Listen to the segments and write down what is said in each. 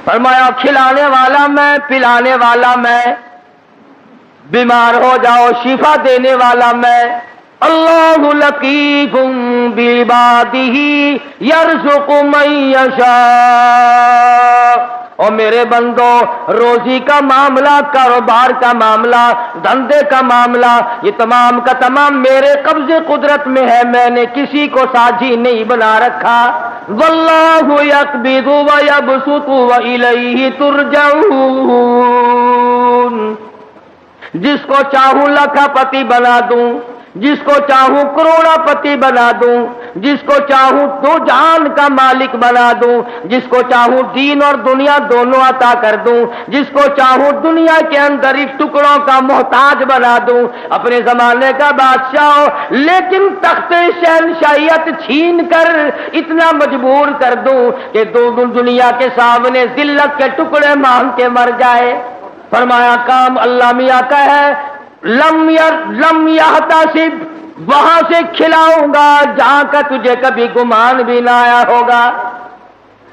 فرمایا کھلانے والا میں، پلانے والا میں، بیمار ہو جاؤ شفا دینے والا میں۔ اللہ لطیف بعبادہ یرزق من یشاء۔ اور میرے بندو، روزی کا معاملہ، کاروبار کا معاملہ، دھندے کا معاملہ، یہ تمام کا تمام میرے قبض قدرت میں ہے، میں نے کسی کو ساجی نہیں بنا رکھا۔ واللہ یقبض ویبسط والیہ ترجعون۔ جس کو چاہوں لاکھا پتی بنا دوں، جس کو چاہوں کروڑا پتی بنا دوں، جس کو چاہوں دو جہان کا مالک بنا دوں، جس کو چاہوں دین اور دنیا دونوں عطا کر دوں، جس کو چاہوں دنیا کے اندر ایک ٹکڑوں کا محتاج بنا دوں، اپنے زمانے کا بادشاہ ہو، لیکن تخت شہنشاہیت چھین کر اتنا مجبور کر دوں کہ دنیا کے سامنے ذلت کے ٹکڑے مانگ کے مر جائے۔ فرمایا کام اللہ میاں کا ہے، لم یحتسب، وہاں سے کھلاؤں گا جہاں کا تجھے کبھی گمان بھی نہ آیا ہوگا،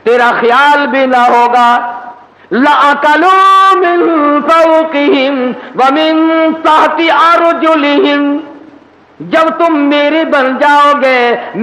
تیرا خیال بھی نہ ہوگا۔ لَأَكَلُوا مِن فَوْقِهِمْ وَمِن تَحْتِ أَرْجُلِهِمْ۔ جب تم میرے بن جاؤ گے،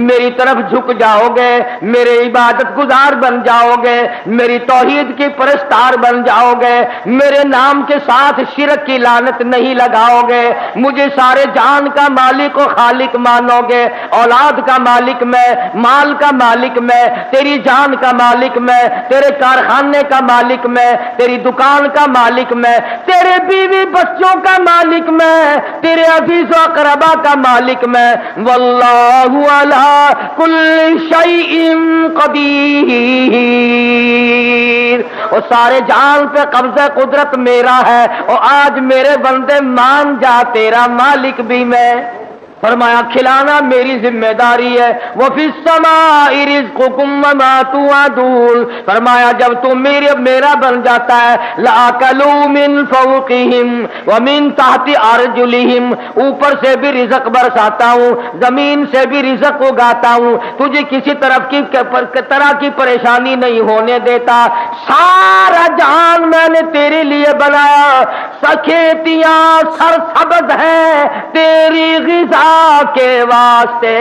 میری طرف جھک جاؤ گے، میرے عبادت گزار بن جاؤ گے، میری توحید کی پرستار بن جاؤ گے، میرے نام کے ساتھ شرک کی لعنت نہیں لگاؤ گے، مجھے سارے جان کا مالک و خالق مانو گے، اولاد کا مالک میں، مال کا مالک میں، تیری جان کا مالک میں، تیرے کارخانے کا مالک میں، تیری دکان کا مالک میں، تیرے بیوی بچوں کا مالک میں، تیرے عزیز و اقربا کا مالک میں۔ واللہ علی کل شیء قدیر۔ اور سارے جان پہ قبضہ قدرت میرا ہے، اور آج میرے بندے مان جا تیرا مالک بھی میں۔ فرمایا کھلانا میری ذمہ داری ہے۔ وفی السماء رزقکم وما توعدون۔ فرمایا جب تم میرا بن جاتا ہے، لَأَكَلُوا مِن فَوْقِهِمْ وَمِن تَحْتِ أَرْجُلِهِمْ، اوپر سے بھی رزق برساتا ہوں، زمین سے بھی رزق اگاتا ہوں، تجھے کسی طرح کی پریشانی نہیں ہونے دیتا۔ سارا جہان میں نے تیرے لیے بنایا، کھیتیاں سرسبز ہیں تیری غذا کے واسطے،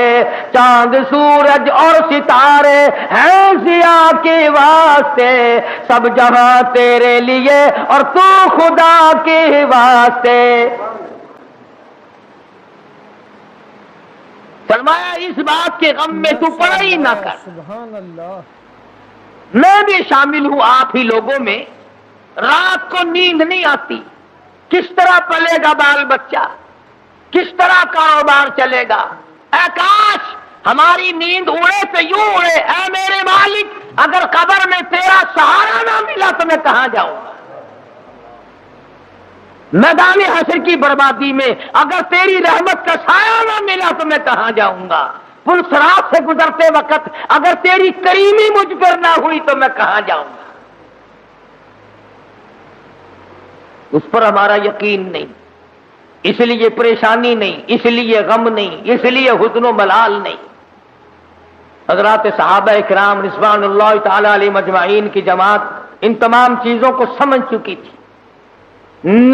چاند سورج اور ستارے ہیں ضیاء کے واسطے، سب جہاں تیرے لیے اور تو خدا کے واسطے۔ فرمایا اس بات کے غم میں تو پڑھائی نہ کر، سبحان اللہ۔ میں بھی شامل ہوں آپ ہی لوگوں میں، رات کو نیند نہیں آتی، کس طرح پلے گا بال بچہ، کس طرح کاروبار چلے گا۔ اے کاش ہماری نیند اڑے تو یوں اڑے، اے میرے مالک اگر قبر میں تیرا سہارا نہ ملا تو میں کہاں جاؤں گا؟ میدان حشر کی بربادی میں اگر تیری رحمت کا سایہ نہ ملا تو میں کہاں جاؤں گا؟ پل صراط سے گزرتے وقت اگر تیری کریمی مجھ پر نہ ہوئی تو میں کہاں جاؤں گا؟ اس پر ہمارا یقین نہیں، اس لیے پریشانی نہیں، اس لیے غم نہیں، اس لیے حزن و ملال نہیں۔ حضرات صحابہ اکرام رضوان اللہ تعالی علیہ مجمعین کی جماعت ان تمام چیزوں کو سمجھ چکی تھی،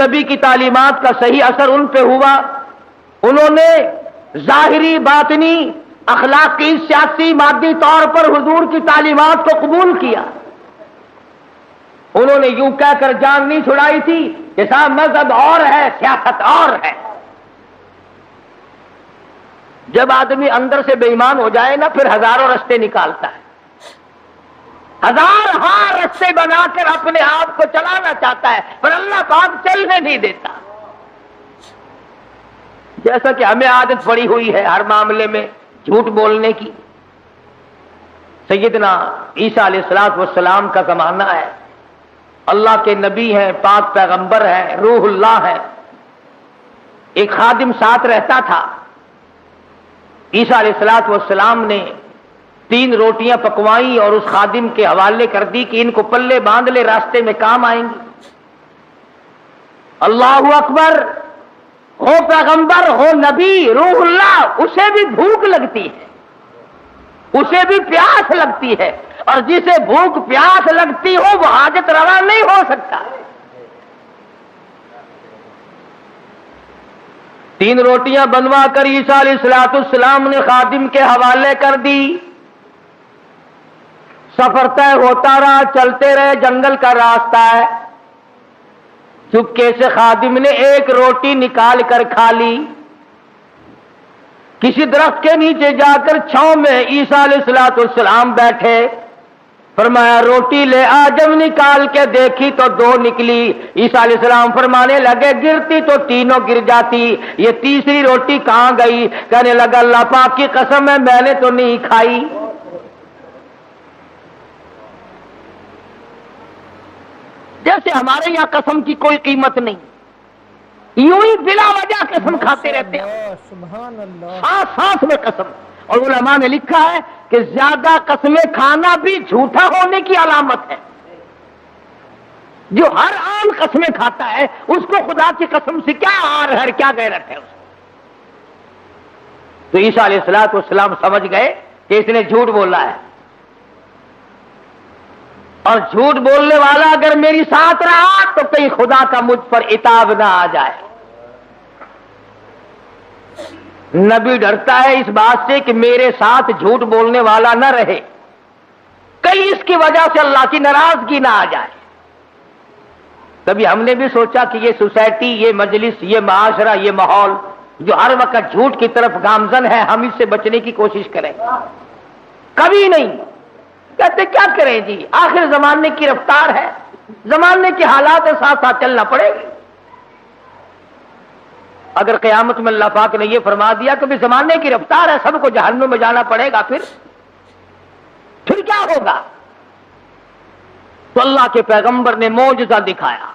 نبی کی تعلیمات کا صحیح اثر ان پہ ہوا، انہوں نے ظاہری باطنی اخلاقی سیاسی مادی طور پر حضور کی تعلیمات کو قبول کیا۔ انہوں نے یوں کہہ کر جان نہیں چھڑائی تھی کہ صاحب مذہب اور ہے، سیاست اور ہے۔ جب آدمی اندر سے بے ایمان ہو جائے نا، پھر ہزاروں رستے نکالتا ہے، ہزار رستے بنا کر اپنے آپ کو چلانا چاہتا ہے، پر اللہ پاک چلنے نہیں دیتا۔ جیسا کہ ہمیں عادت پڑی ہوئی ہے ہر معاملے میں جھوٹ بولنے کی۔ سیدنا عیسیٰ علیہ السلام کا زمانہ ہے، اللہ کے نبی ہیں، پاک پیغمبر ہیں، روح اللہ ہے، ایک خادم ساتھ رہتا تھا۔ عیسیٰ علیہ السلام نے 3 روٹیاں پکوائیں اور اس خادم کے حوالے کر دی کہ ان کو پلے باندھ لے، راستے میں کام آئیں گی۔ اللہ اکبر، ہو پیغمبر ہو نبی روح اللہ، اسے بھی بھوک لگتی ہے، اسے بھی پیاس لگتی ہے، اور جسے بھوک پیاس لگتی ہو وہ حاجت روا نہیں ہو سکتا۔ 3 روٹیاں بنوا کر عیسیٰ علیہ السلام نے خادم کے حوالے کر دی۔ سفر طے ہوتا رہا، چلتے رہے، جنگل کا راستہ ہے۔ چپکے سے خادم نے 1 روٹی نکال کر کھا لی۔ کسی درخت کے نیچے جا کر چھاؤں میں عیسیٰ علیہ السلام بیٹھے، فرمایا روٹی لے آ۔ جب نکال کے دیکھی تو 2 نکلی۔ عیسیٰ علیہ السلام فرمانے لگے گرتی تو تینوں گر جاتی، یہ تیسری روٹی کہاں گئی؟ کہنے لگا اللہ پاک کی قسم ہے میں نے تو نہیں کھائی۔ جیسے ہمارے یہاں قسم کی کوئی قیمت نہیں، یوں ہی بلا وجہ قسم کھاتے رہتے ہیں، سبحان اللہ، سانس سانس میں قسم۔ اور علماء نے لکھا ہے کہ زیادہ قسمیں کھانا بھی جھوٹا ہونے کی علامت ہے۔ جو ہر عام قسمیں کھاتا ہے اس کو خدا کی قسم سے کیا آر ہے، کیا غیرت ہے اس کو۔ تو عیسیٰ علیہ السلام سمجھ گئے کہ اس نے جھوٹ بولا ہے، اور جھوٹ بولنے والا اگر میری ساتھ رہا تو کہیں خدا کا مجھ پر عتاب نہ آ جائے۔ نبی ڈرتا ہے اس بات سے کہ میرے ساتھ جھوٹ بولنے والا نہ رہے، کہیں اس کی وجہ سے اللہ کی ناراضگی نہ آ جائے۔ کبھی ہم نے بھی سوچا کہ یہ سوسائٹی، یہ مجلس، یہ معاشرہ، یہ ماحول جو ہر وقت جھوٹ کی طرف گامزن ہے، ہم اس سے بچنے کی کوشش کریں؟ کبھی نہیں۔ کہتے کیا کریں جی، آخر زمانے کی رفتار ہے، زمانے کے حالات کے ساتھ ساتھ چلنا پڑے گا۔ اگر قیامت میں اللہ پاک نے یہ فرما دیا کہ بھی زمانے کی رفتار ہے، سب کو جہنم میں جانا پڑے گا، پھر کیا ہوگا؟ تو اللہ کے پیغمبر نے معجزہ دکھایا۔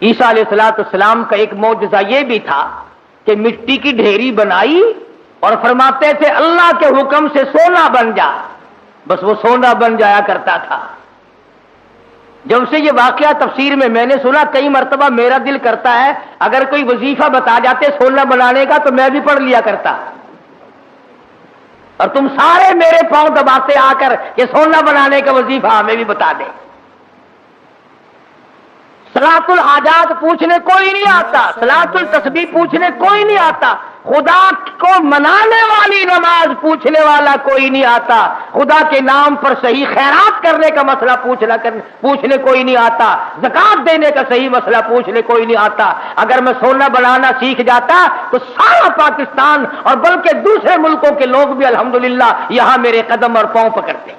عیسیٰ علیہ السلام کا ایک معجزہ یہ بھی تھا کہ مٹی کی ڈھیری بنائی اور فرماتے تھے اللہ کے حکم سے سونا بن جا، بس وہ سونا بن جایا کرتا تھا۔ جب سے یہ واقعہ تفسیر میں نے سنا، کئی مرتبہ میرا دل کرتا ہے اگر کوئی وظیفہ بتا جاتے سونا بنانے کا تو میں بھی پڑھ لیا کرتا، اور تم سارے میرے پاؤں دباتے آ کر کہ سونا بنانے کا وظیفہ ہمیں بھی بتا دیں۔ صلاۃ الحاجات پوچھنے کوئی نہیں آتا، صلاۃ التسبیح پوچھنے کوئی نہیں آتا، خدا کو منانے والی نماز پوچھنے والا کوئی نہیں آتا، خدا کے نام پر صحیح خیرات کرنے کا مسئلہ پوچھنے کوئی نہیں آتا، زکات دینے کا صحیح مسئلہ پوچھنے کوئی نہیں آتا۔ اگر میں سونا بنانا سیکھ جاتا تو سارا پاکستان اور بلکہ دوسرے ملکوں کے لوگ بھی الحمدللہ یہاں میرے قدم اور پاؤں پکڑتے۔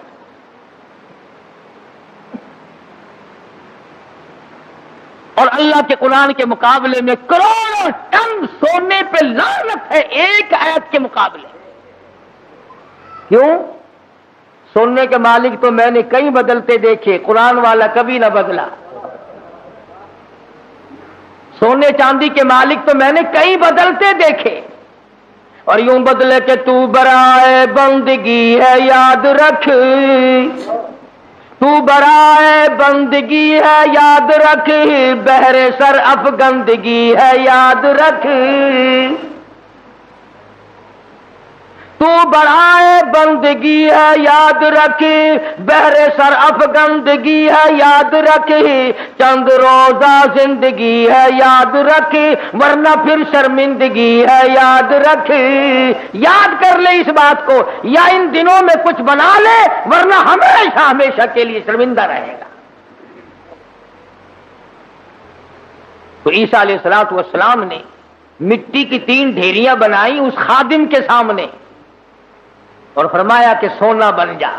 اور اللہ کے قرآن کے مقابلے میں کروڑوں ٹن سونے پہ لعنت ہے ایک آیت کے مقابلے۔ کیوں؟ سونے کے مالک تو میں نے کئی بدلتے دیکھے، قرآن والا کبھی نہ بدلا۔ سونے چاندی کے مالک تو میں نے کئی بدلتے دیکھے، اور یوں بدلے کہ تو برائے بندگی ہے یاد رکھ، تو برائے بندگی ہے یاد رکھ، بہر سر افگندگی ہے یاد رکھ، تو برائے بندگی ہے یاد رکھ، بہر سر افگندگی ہے یاد رکھ، چند روزہ زندگی ہے یاد رکھ، ورنہ پھر شرمندگی ہے یاد رکھ۔ یاد کر لے اس بات کو، یا ان دنوں میں کچھ بنا لے ورنہ ہمیشہ ہمیشہ کے لیے شرمندہ رہے گا۔ تو عیسیٰ علیہ السلام نے مٹی کی 3 ڈھیریاں بنائی اس خادم کے سامنے اور فرمایا کہ سونا بن جا۔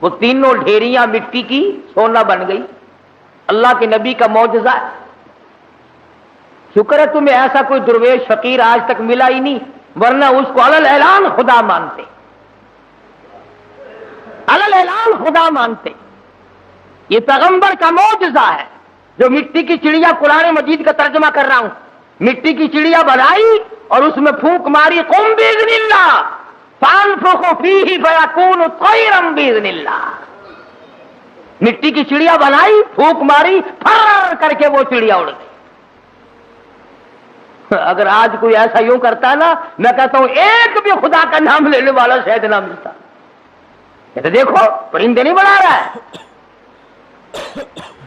وہ تینوں ڈھیریاں مٹی کی سونا بن گئی۔ اللہ کے نبی کا معجزہ ہے۔ شکر ہے تمہیں ایسا کوئی درویش فقیر آج تک ملا ہی نہیں، ورنہ اس کو علل اعلان خدا مانتے، علل اعلان خدا مانتے۔ یہ پیغمبر کا معجزہ ہے جو مٹی کی چڑیا، قرآن مجید کا ترجمہ کر رہا ہوں، مٹی کی چڑیا بنائی اور اس میں پھونک ماری، قم باذن اللہ فانفخوا فیہ فیکون طیرا باذن اللہ۔ مٹی کی چڑیا بنائی، پھونک ماری، پھر کر کے وہ چڑیا اڑ گئی۔ اگر آج کوئی ایسا یوں کرتا ہے نا، میں کہتا ہوں ایک بھی خدا کا نام لینے والا شاید نہ ملتا۔ تو دیکھو پرندے نہیں بنا رہا ہے.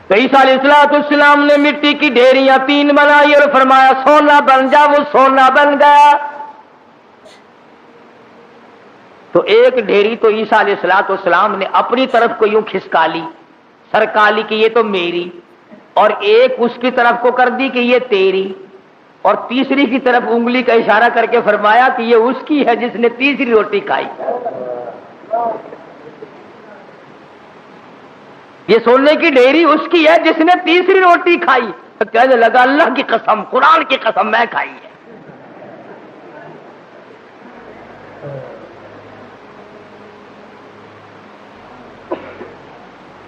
تو عیسیٰ علیہ السلام نے مٹی کی ڈھیریاں 3 بنائی اور فرمایا سونا بن جا. وہ سونا بن گیا. تو ایک ڈھیری تو عیسیٰ علیہ السلام نے اپنی طرف کو یوں کھسکا لی, سرکا لی کہ یہ تو میری, اور ایک اس کی طرف کو کر دی کہ یہ تیری, اور تیسری کی طرف انگلی کا اشارہ کر کے فرمایا کہ یہ اس کی ہے جس نے تیسری روٹی کھائی. یہ سونے کی ڈھیری اس کی ہے جس نے تیسری روٹی کھائی. تو کہنے لگا اللہ کی قسم, قرآن کی قسم, میں کھائی ہے.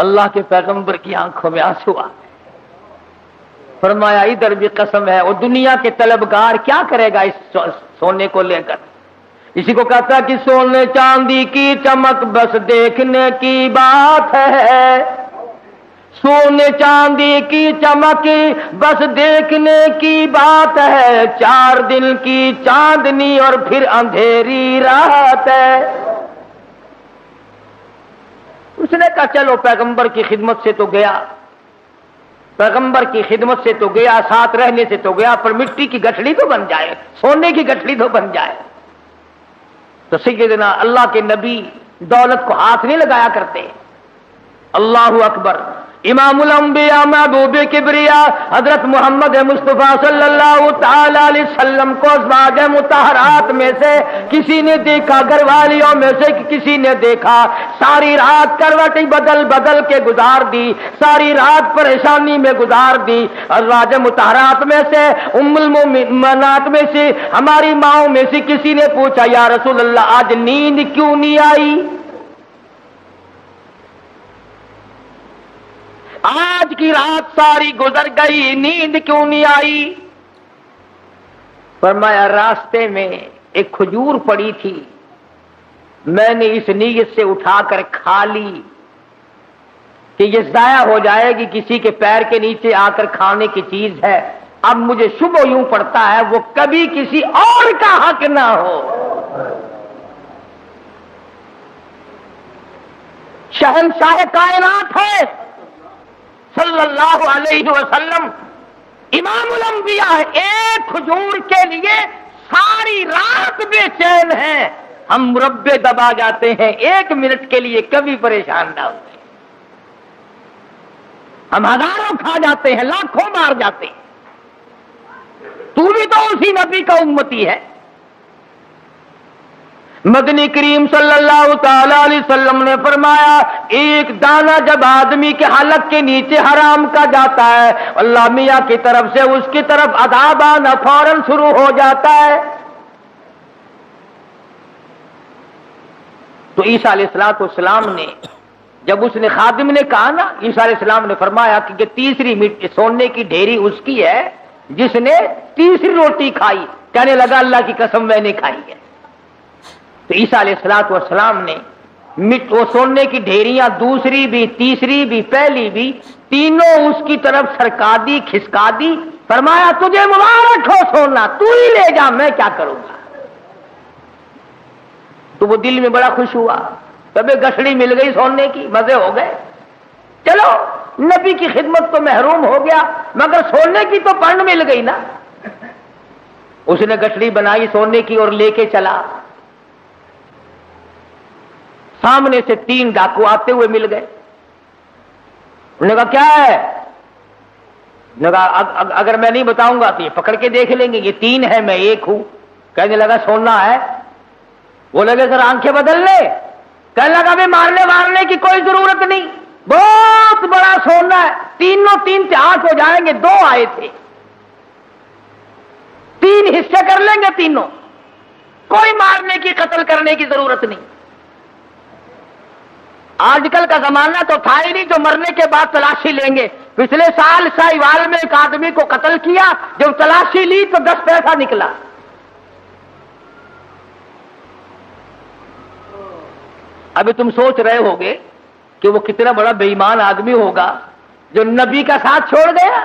اللہ کے پیغمبر کی آنکھوں میں آنسو آ گئے. فرمایا ادھر بھی قسم ہے. اور دنیا کے طلبگار کیا کرے گا اس سونے کو لے کر؟ اسی کو کہتا ہے کہ سونے چاندی کی چمک بس دیکھنے کی بات ہے. سونے چاندی کی چمک بس دیکھنے کی بات ہے. 4 دن کی چاندنی اور پھر اندھیری رات ہے. اس نے کہا چلو پیغمبر کی خدمت سے تو گیا, پیغمبر کی خدمت سے تو گیا, ساتھ رہنے سے تو گیا, پر مٹی کی گٹھڑی تو بن جائے, سونے کی گٹھڑی تو بن جائے. تو سیدنا اللہ کے نبی دولت کو ہاتھ نہیں لگایا کرتے. اللہ اکبر. امام الانبیاء محبوب کبریا حضرت محمد مصطفیٰ صلی اللہ تعالی علیہ وسلم کو ازواج مطہرات میں سے کسی نے دیکھا, گھر والیوں میں سے کسی نے دیکھا, ساری رات کروٹیں بدل بدل کے گزار دی, ساری رات پریشانی میں گزار دی. ازواج مطہرات میں سے ام المؤمنات میں سے ہماری ماؤں میں سے کسی نے پوچھا یا رسول اللہ آج نیند کیوں نہیں آئی, آج کی رات ساری گزر گئی, نیند کیوں نہیں آئی؟ فرمایا راستے میں ایک کھجور پڑی تھی, میں نے اس نیت سے اٹھا کر کھا لی کہ یہ ضائع ہو جائے گی, کسی کے پیر کے نیچے آ کر کھانے کی چیز ہے. اب مجھے شبہ یوں پڑتا ہے وہ کبھی کسی اور کا حق نہ ہو. شہنشاہ کائنات ہے صلی اللہ علیہ وسلم, امام الانبیاء ہے, ایک کھجور کے لیے ساری رات بے چین ہیں. ہم مربے دبا جاتے ہیں, 1 منٹ کے لیے کبھی پریشان نہ ہوتے. ہم ہزاروں کھا جاتے ہیں, لاکھوں مار جاتے ہیں. تو بھی تو اسی نبی کا امتی ہے. مدنی کریم صلی اللہ تعالی علیہ وسلم نے فرمایا ایک دانہ جب آدمی کے حلق کے نیچے حرام کا جاتا ہے, اللہ میاں کی طرف سے اس کی طرف عذاب آنا فوراً شروع ہو جاتا ہے. تو عیسیٰ علیہ السلام نے جب اس نے خادم نے کہا نا, عیسیٰ علیہ السلام نے فرمایا کہ تیسری سونے کی ڈھیری اس کی ہے جس نے تیسری روٹی کھائی. کہنے لگا اللہ کی قسم میں نے کھائی ہے. تو عیسیٰ علیہ السلام نے وہ سونے کی ڈھیریاں دوسری بھی, تیسری بھی, پہلی بھی, تینوں اس کی طرف سرکا دی, کھسکا دی. فرمایا تجھے مبارک ہو سونا, تو ہی لے جا, میں کیا کروں گا. تو وہ دل میں بڑا خوش ہوا, تبھی گٹھڑی مل گئی سونے کی, مزے ہو گئے. چلو نبی کی خدمت تو محروم ہو گیا, مگر سونے کی تو پن مل گئی نا. اس نے گٹھڑی بنائی سونے کی اور لے کے چلا. سامنے سے 3 ڈاکو آتے ہوئے مل گئے. انہوں نے کہا کیا ہے؟ انہوں نے کہا اگر میں نہیں بتاؤں گا تو یہ پکڑ کے دیکھ لیں گے, یہ 3 ہے میں 1 ہوں. کہنے لگا سونا ہے. وہ لگے سر آنکھیں بدل لے. کہنے لگا بھی مارنے کی کوئی ضرورت نہیں, بہت بڑا سونا ہے, تینوں 3 اتحاد ہو جائیں گے. 2 آئے تھے, 3 حصے کر لیں گے تینوں, کوئی مارنے کی قتل کرنے کی ضرورت نہیں. آج کل کا زمانہ تو تھا ہی نہیں جو مرنے کے بعد تلاشی لیں گے. پچھلے سال ساہیوال میں ایک آدمی کو قتل کیا, جب تلاشی لی تو 10 پیسہ نکلا. ابھی تم سوچ رہے ہوگے کہ وہ کتنا بڑا بے ایمان آدمی ہوگا جو نبی کا ساتھ چھوڑ گیا,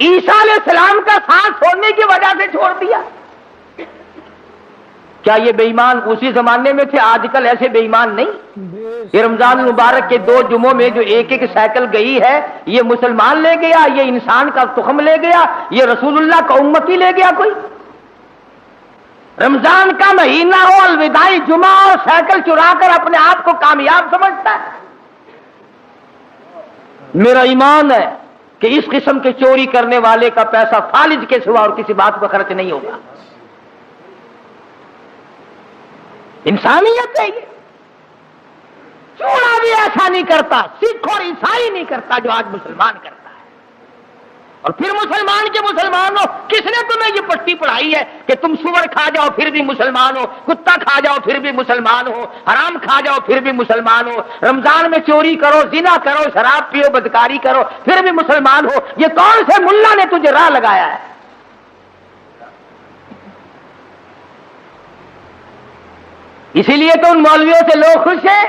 عیسیٰ علیہ السلام کا ساتھ چھوڑنے کی وجہ سے چھوڑ دیا. کیا یہ بے ایمان اسی زمانے میں تھے؟ آج کل ایسے بے ایمان نہیں. یہ رمضان المبارک کے 2 جمعوں میں جو ایک سائیکل گئی ہے، یہ مسلمان لے گیا، یہ انسان کا تخم لے گیا، یہ رسول اللہ کا امتی لے گیا کوئی؟ رمضان کا مہینہ ہو، الوداعی جمعہ اور سائیکل چرا کر اپنے آپ کو کامیاب سمجھتا ہے. میرا ایمان ہے کہ اس قسم کے چوری کرنے والے کا پیسہ فالج کے سوا اور کسی بات پر خرچ نہیں ہوگا. انسانیت ہے یہ. چوڑا بھی ایسا نہیں کرتا، سکھ اور عیسائی نہیں کرتا جو آج مسلمان کرتا ہے. اور پھر مسلمان کے مسلمان ہو، کس نے تمہیں یہ پٹی پڑھائی ہے کہ تم سور کھا جاؤ پھر بھی مسلمان ہو، کتا کھا جاؤ پھر بھی مسلمان ہو، حرام کھا جاؤ پھر بھی مسلمان ہو، رمضان میں چوری کرو، زنا کرو، شراب پیو، بدکاری کرو پھر بھی مسلمان ہو؟ یہ کون سے ملا نے تجھے راہ لگایا ہے؟ اسی لیے تو ان مولویوں سے لوگ خوش ہیں.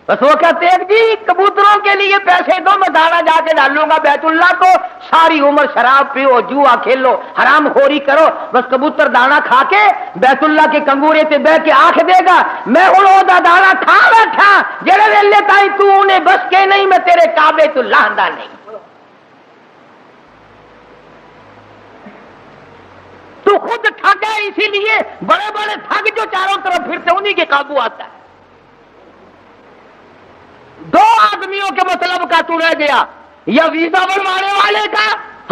بس وہ کہتے ہیں جی کبوتروں کے لیے پیسے دو، میں دانا جا کے ڈالوں گا بیت اللہ کو، ساری عمر شراب پیو، جوا کھیلو، حرام خوری کرو، بس کبوتر دانا کھا کے بیت اللہ کے کنگورے تے بہ کے آنکھ دے گا میں ہوں دا دانا کھا بیٹھا جڑے ویلے تائی تو انہیں بس کے نہیں، میں تیرے کعبے تو لاندہ نہیں. تو خود ٹھگ ہے، اسی لیے بڑے بڑے ٹھگ جو چاروں طرف پھرتے انہی کے قابو آتا ہے. 2 آدمیوں کے مطلب کا تو رہ گیا، یا ویزا بنوانے والے کا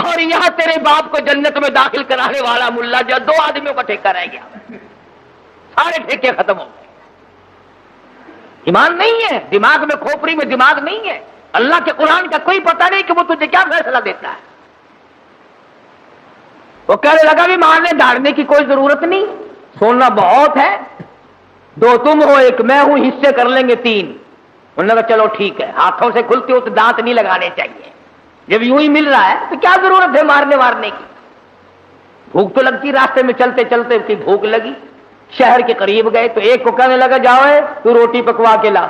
اور یہاں تیرے باپ کو جنت میں داخل کرانے والا ملا. جو 2 آدمیوں کا ٹھیکہ رہ گیا، سارے ٹھیکے ختم ہو گئے. ایمان نہیں ہے، دماغ میں کھوپڑی میں دماغ نہیں ہے. اللہ کے قرآن کا کوئی پتہ نہیں کہ وہ تجھے کیا فیصلہ دیتا ہے. وہ کہنے لگا بھی مارنے دھاڑنے کی کوئی ضرورت نہیں، سونا بہت ہے، 2 تم ہو 1 میں ہوں، حصے کر لیں گے 3. انہوں نے کہا چلو ٹھیک ہے. ہاتھوں سے کھلتے ہو تو دانت نہیں لگانے چاہیے، جب یوں ہی مل رہا ہے تو کیا ضرورت ہے مارنے وارنے کی. بھوک تو لگتی، راستے میں چلتے چلتے اس کی بھوک لگی، شہر کے قریب گئے تو ایک کو کہنے لگا جاؤ تو روٹی پکوا کے لا.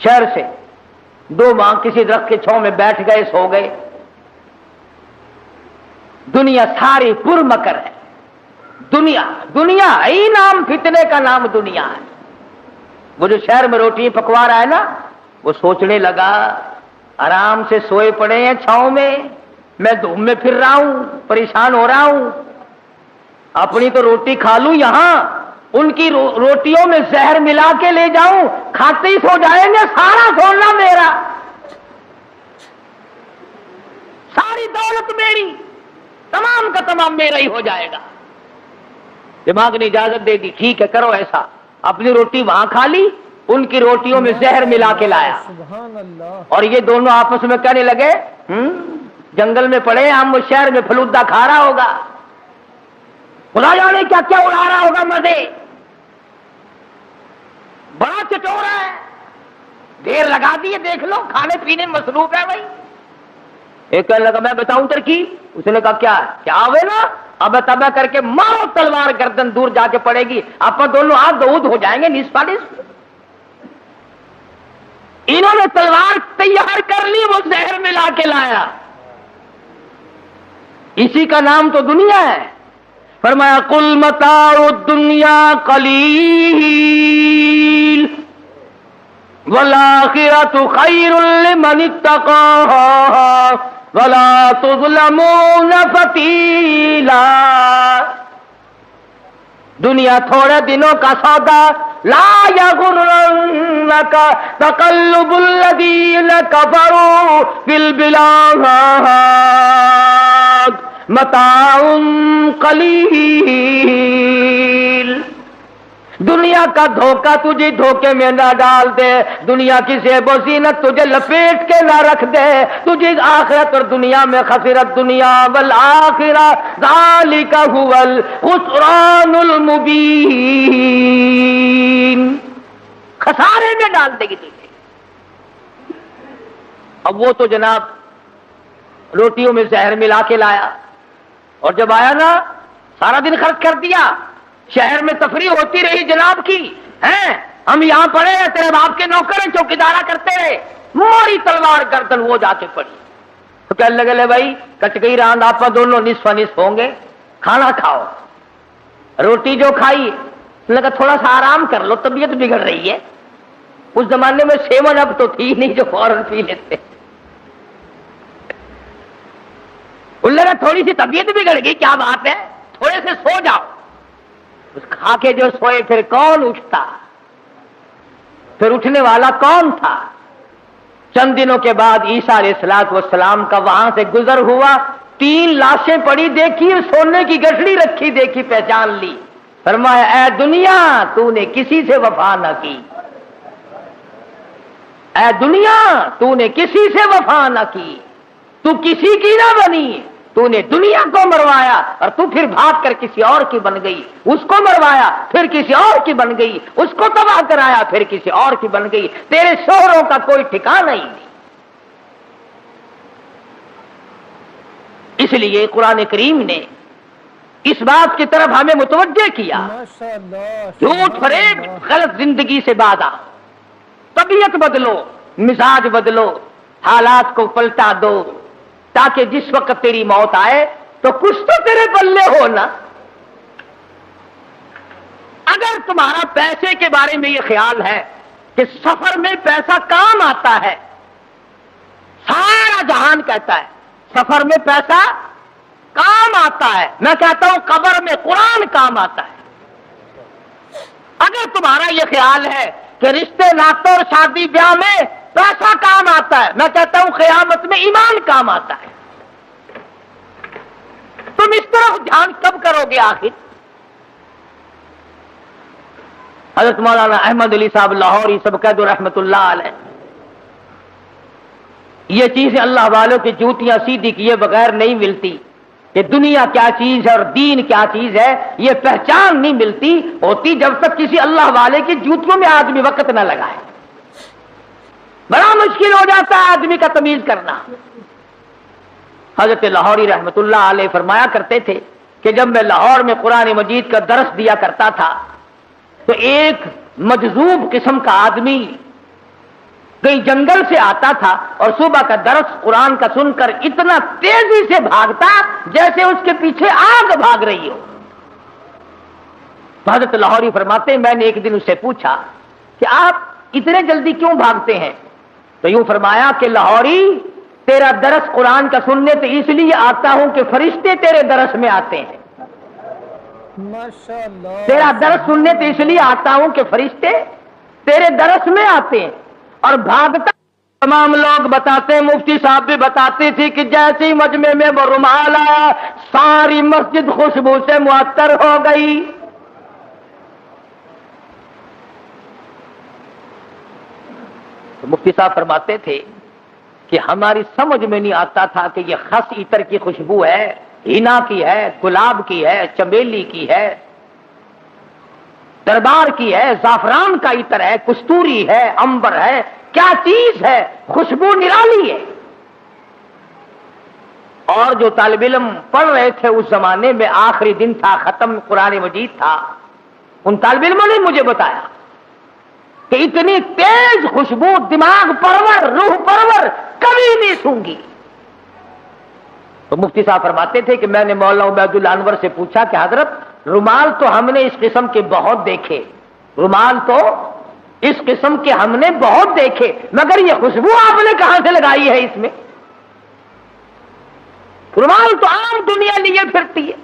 شہر سے 2 ماں کسی درخت کے چھاؤں میں بیٹھ گئے، سو گئے. دنیا ساری پر مکر ہے. دنیا ہی نام فتنے کا نام دنیا ہے. وہ جو شہر میں روٹی پکوا رہا ہے نا، وہ سوچنے لگا آرام سے سوئے پڑے ہیں چھاؤں میں دھوپ میں پھر رہا ہوں، پریشان ہو رہا ہوں، اپنی تو روٹی کھا لوں، یہاں ان کی روٹیوں میں زہر ملا کے لے جاؤں، کھاتے ہی سو جائیں گے، سارا سونا میرا، ساری دولت میری، تمام کا تمام میرا ہی ہو جائے گا. دماغ نے اجازت دے دی، ٹھیک ہے کرو ایسا. اپنی روٹی وہاں کھا لی، ان کی روٹیوں میں زہر ملا کے لایا. اور یہ دونوں آپس میں کہنے لگے جنگل میں پڑے ہم، وہ شہر میں فلودا کھا رہا ہوگا، خدا جانے کیا کیا اڑا رہا ہوگا مزے، بڑا چٹورا ہے، دیر لگا دیے، دیکھ لو کھانے پینے میں مصروف ہے بھائی. ایک کہنے لگا میں بتاؤں ترکیب. اس نے کہا کیا ہے؟ کیا ہوئے نا اب تبا کر کے مارو تلوار، گردن دور جا کے پڑے گی، آپ دونوں ہاتھ دعود ہو جائیں گے نصف نصف. انہوں نے تلوار تیار کر لی، وہ زہر ملا کے لایا. اسی کا نام تو دنیا ہے. فرمایا قل متاع الدنیا قلیل والآخرۃ خیر لمن اتقى ولا تظلمون فتیلا. دنیا تھوڑے دنوں کا سودا، لا یغرنک تقلب الذین کفروا فی البلاد متاع قلیل. دنیا کا دھوکہ تجھے دھوکے میں نہ ڈال دے، دنیا کی زیب و زینت تجھے لپیٹ کے نہ رکھ دے، تجھے آخرت اور دنیا میں خسرت دنیا والآخرہ ذالک هو الخسران المبین. خسارے میں ڈال دے گی تجھے. اب وہ تو جناب روٹیوں میں زہر ملا کے لایا، اور جب آیا نا سارا دن خرچ کر دیا، شہر میں تفریح ہوتی رہی جناب کی، ہیں ہم یہاں پڑے ہیں، تیرے باپ کے نوکر ہیں، چوکیدارا کرتے رہے، موری تلوار گردن وہ جا کے پڑی. تو کہنے لگے لے بھائی کٹ گئی راند، آپ دونوں نصف نصف ہوں گے، کھانا کھاؤ. روٹی جو کھائی لگا تھوڑا سا آرام کر لو، طبیعت بگڑ رہی ہے۔ اس زمانے میں 7 اپ تو تھی نہیں جو فوراً پی لیتے۔ لگا تھوڑی سی طبیعت بگڑ گئی، کیا بات ہے، تھوڑے سے سو جاؤ۔ اس کھا کے جو سوئے پھر کون اٹھتا، پھر اٹھنے والا کون تھا؟ چند دنوں کے بعد عیسیٰ علیہ السلام کا وہاں سے گزر ہوا، 3 لاشیں پڑی دیکھی، سونے کی گٹھڑی رکھی دیکھی، پہچان لی۔ فرمایا اے دنیا تو نے کسی سے وفا نہ کی، اے دنیا تو نے کسی سے وفا نہ کی، تو کسی کی نہ بنی، تو نے دنیا کو مروایا اور تو پھر بھاگ کر کسی اور کی بن گئی، اس کو مروایا پھر کسی اور کی بن گئی، اس کو تباہ کرایا پھر کسی اور کی بن گئی، تیرے شوہروں کا کوئی ٹھکانہ ہی نہیں۔ اس لیے قرآن کریم نے اس بات کی طرف ہمیں متوجہ کیا، جھوٹ فریب غلط زندگی سے بادا، طبیعت بدلو، مزاج بدلو، حالات کو پلٹا دو، تاکہ جس وقت تیری موت آئے تو کچھ تو تیرے پلے ہو نا۔ اگر تمہارا پیسے کے بارے میں یہ خیال ہے کہ سفر میں پیسہ کام آتا ہے، سارا جہان کہتا ہے سفر میں پیسہ کام آتا ہے، میں کہتا ہوں قبر میں قرآن کام آتا ہے۔ اگر تمہارا یہ خیال ہے کہ رشتے ناطوں اور شادی بیاہ میں پیسہ کام آتا ہے، میں کہتا ہوں قیامت میں ایمان کام آتا ہے۔ تم اس طرف دھیان کب کرو گے آخر؟ حضرت مولانا احمد علی صاحب لاہوری سبقت رحمت اللہ علیہ، یہ چیزیں اللہ والوں کی جوتیاں سیدھی کیے بغیر نہیں ملتی کہ دنیا کیا چیز ہے اور دین کیا چیز ہے، یہ پہچان نہیں ملتی ہوتی جب تک کسی اللہ والے کی جوتیوں میں آدمی وقت نہ لگائے۔ بڑا مشکل ہو جاتا ہے آدمی کا تمیز کرنا۔ حضرت لاہوری رحمت اللہ علیہ فرمایا کرتے تھے کہ جب میں لاہور میں قرآن مجید کا درس دیا کرتا تھا تو ایک مجذوب قسم کا آدمی کہیں جنگل سے آتا تھا اور صبح کا درس قرآن کا سن کر اتنا تیزی سے بھاگتا جیسے اس کے پیچھے آگ بھاگ رہی ہو۔ تو حضرت لاہوری فرماتے ہیں میں نے ایک دن اس سے پوچھا کہ آپ اتنے جلدی کیوں بھاگتے ہیں؟ تو یوں فرمایا کہ لاہوری تیرا درس قرآن کا سننے تو اس لیے آتا ہوں کہ فرشتے تیرے درس میں آتے ہیں، تیرا درس سننے تو اس لیے آتا ہوں کہ فرشتے تیرے درس میں آتے ہیں۔ اور بھاگتا تمام لوگ بتاتے ہیں، مفتی صاحب بھی بتاتے تھے کہ جیسے ہی مجمع میں وہ رومال آیا ساری مسجد خوشبو سے معطر ہو گئی۔ تو مفتی صاحب فرماتے تھے کہ ہماری سمجھ میں نہیں آتا تھا کہ یہ خس عطر کی خوشبو ہے، ہینا کی ہے، گلاب کی ہے، چمیلی کی ہے، دربار کی ہے، زعفران کا عطر ہے، کستوری ہے، عنبر ہے، کیا چیز ہے، خوشبو نرالی ہے۔ اور جو طالب علم پڑھ رہے تھے اس زمانے میں آخری دن تھا، ختم قرآن مجید تھا، ان طالب علموں نے مجھے بتایا کہ اتنی تیز خوشبو دماغ پرور، روح پرور کبھی نہیں سونگی۔ تو مفتی صاحب فرماتے تھے کہ میں نے مولانا عبید اللہ انور سے پوچھا کہ حضرت رومال تو ہم نے اس قسم کے بہت دیکھے، رومال تو اس قسم کے ہم نے بہت دیکھے، مگر یہ خوشبو آپ نے کہاں سے لگائی ہے اس میں؟ رومال تو عام دنیا لیے پھرتی ہے،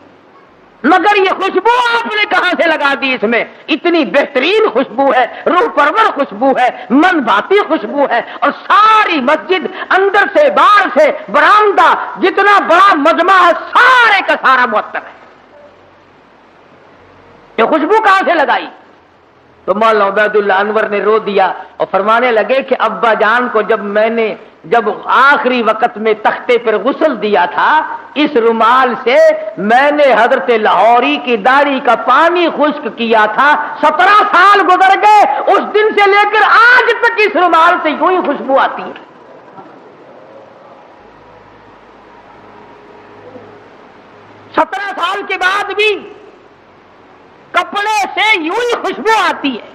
مگر یہ خوشبو آپ نے کہاں سے لگا دی اس میں؟ اتنی بہترین خوشبو ہے، روح پرور خوشبو ہے، من بھاتی خوشبو ہے، اور ساری مسجد اندر سے باہر سے برآمدہ جتنا بڑا مجمع ہے سارے کا سارا معطر ہے۔ یہ خوشبو کہاں سے لگائی؟ تو مولانا عبید اللہ انور نے رو دیا اور فرمانے لگے کہ ابا جان کو جب آخری وقت میں تختے پر غسل دیا تھا اس رومال سے میں نے حضرت لاہوری کی داڑھی کا پانی خشک کیا تھا، 17 سال گزر گئے، اس دن سے لے کر آج تک اس رومال سے یوں ہی خوشبو آتی ہے۔ 17 سال کے بعد بھی کپڑے سے یوں ہی خوشبو آتی ہے۔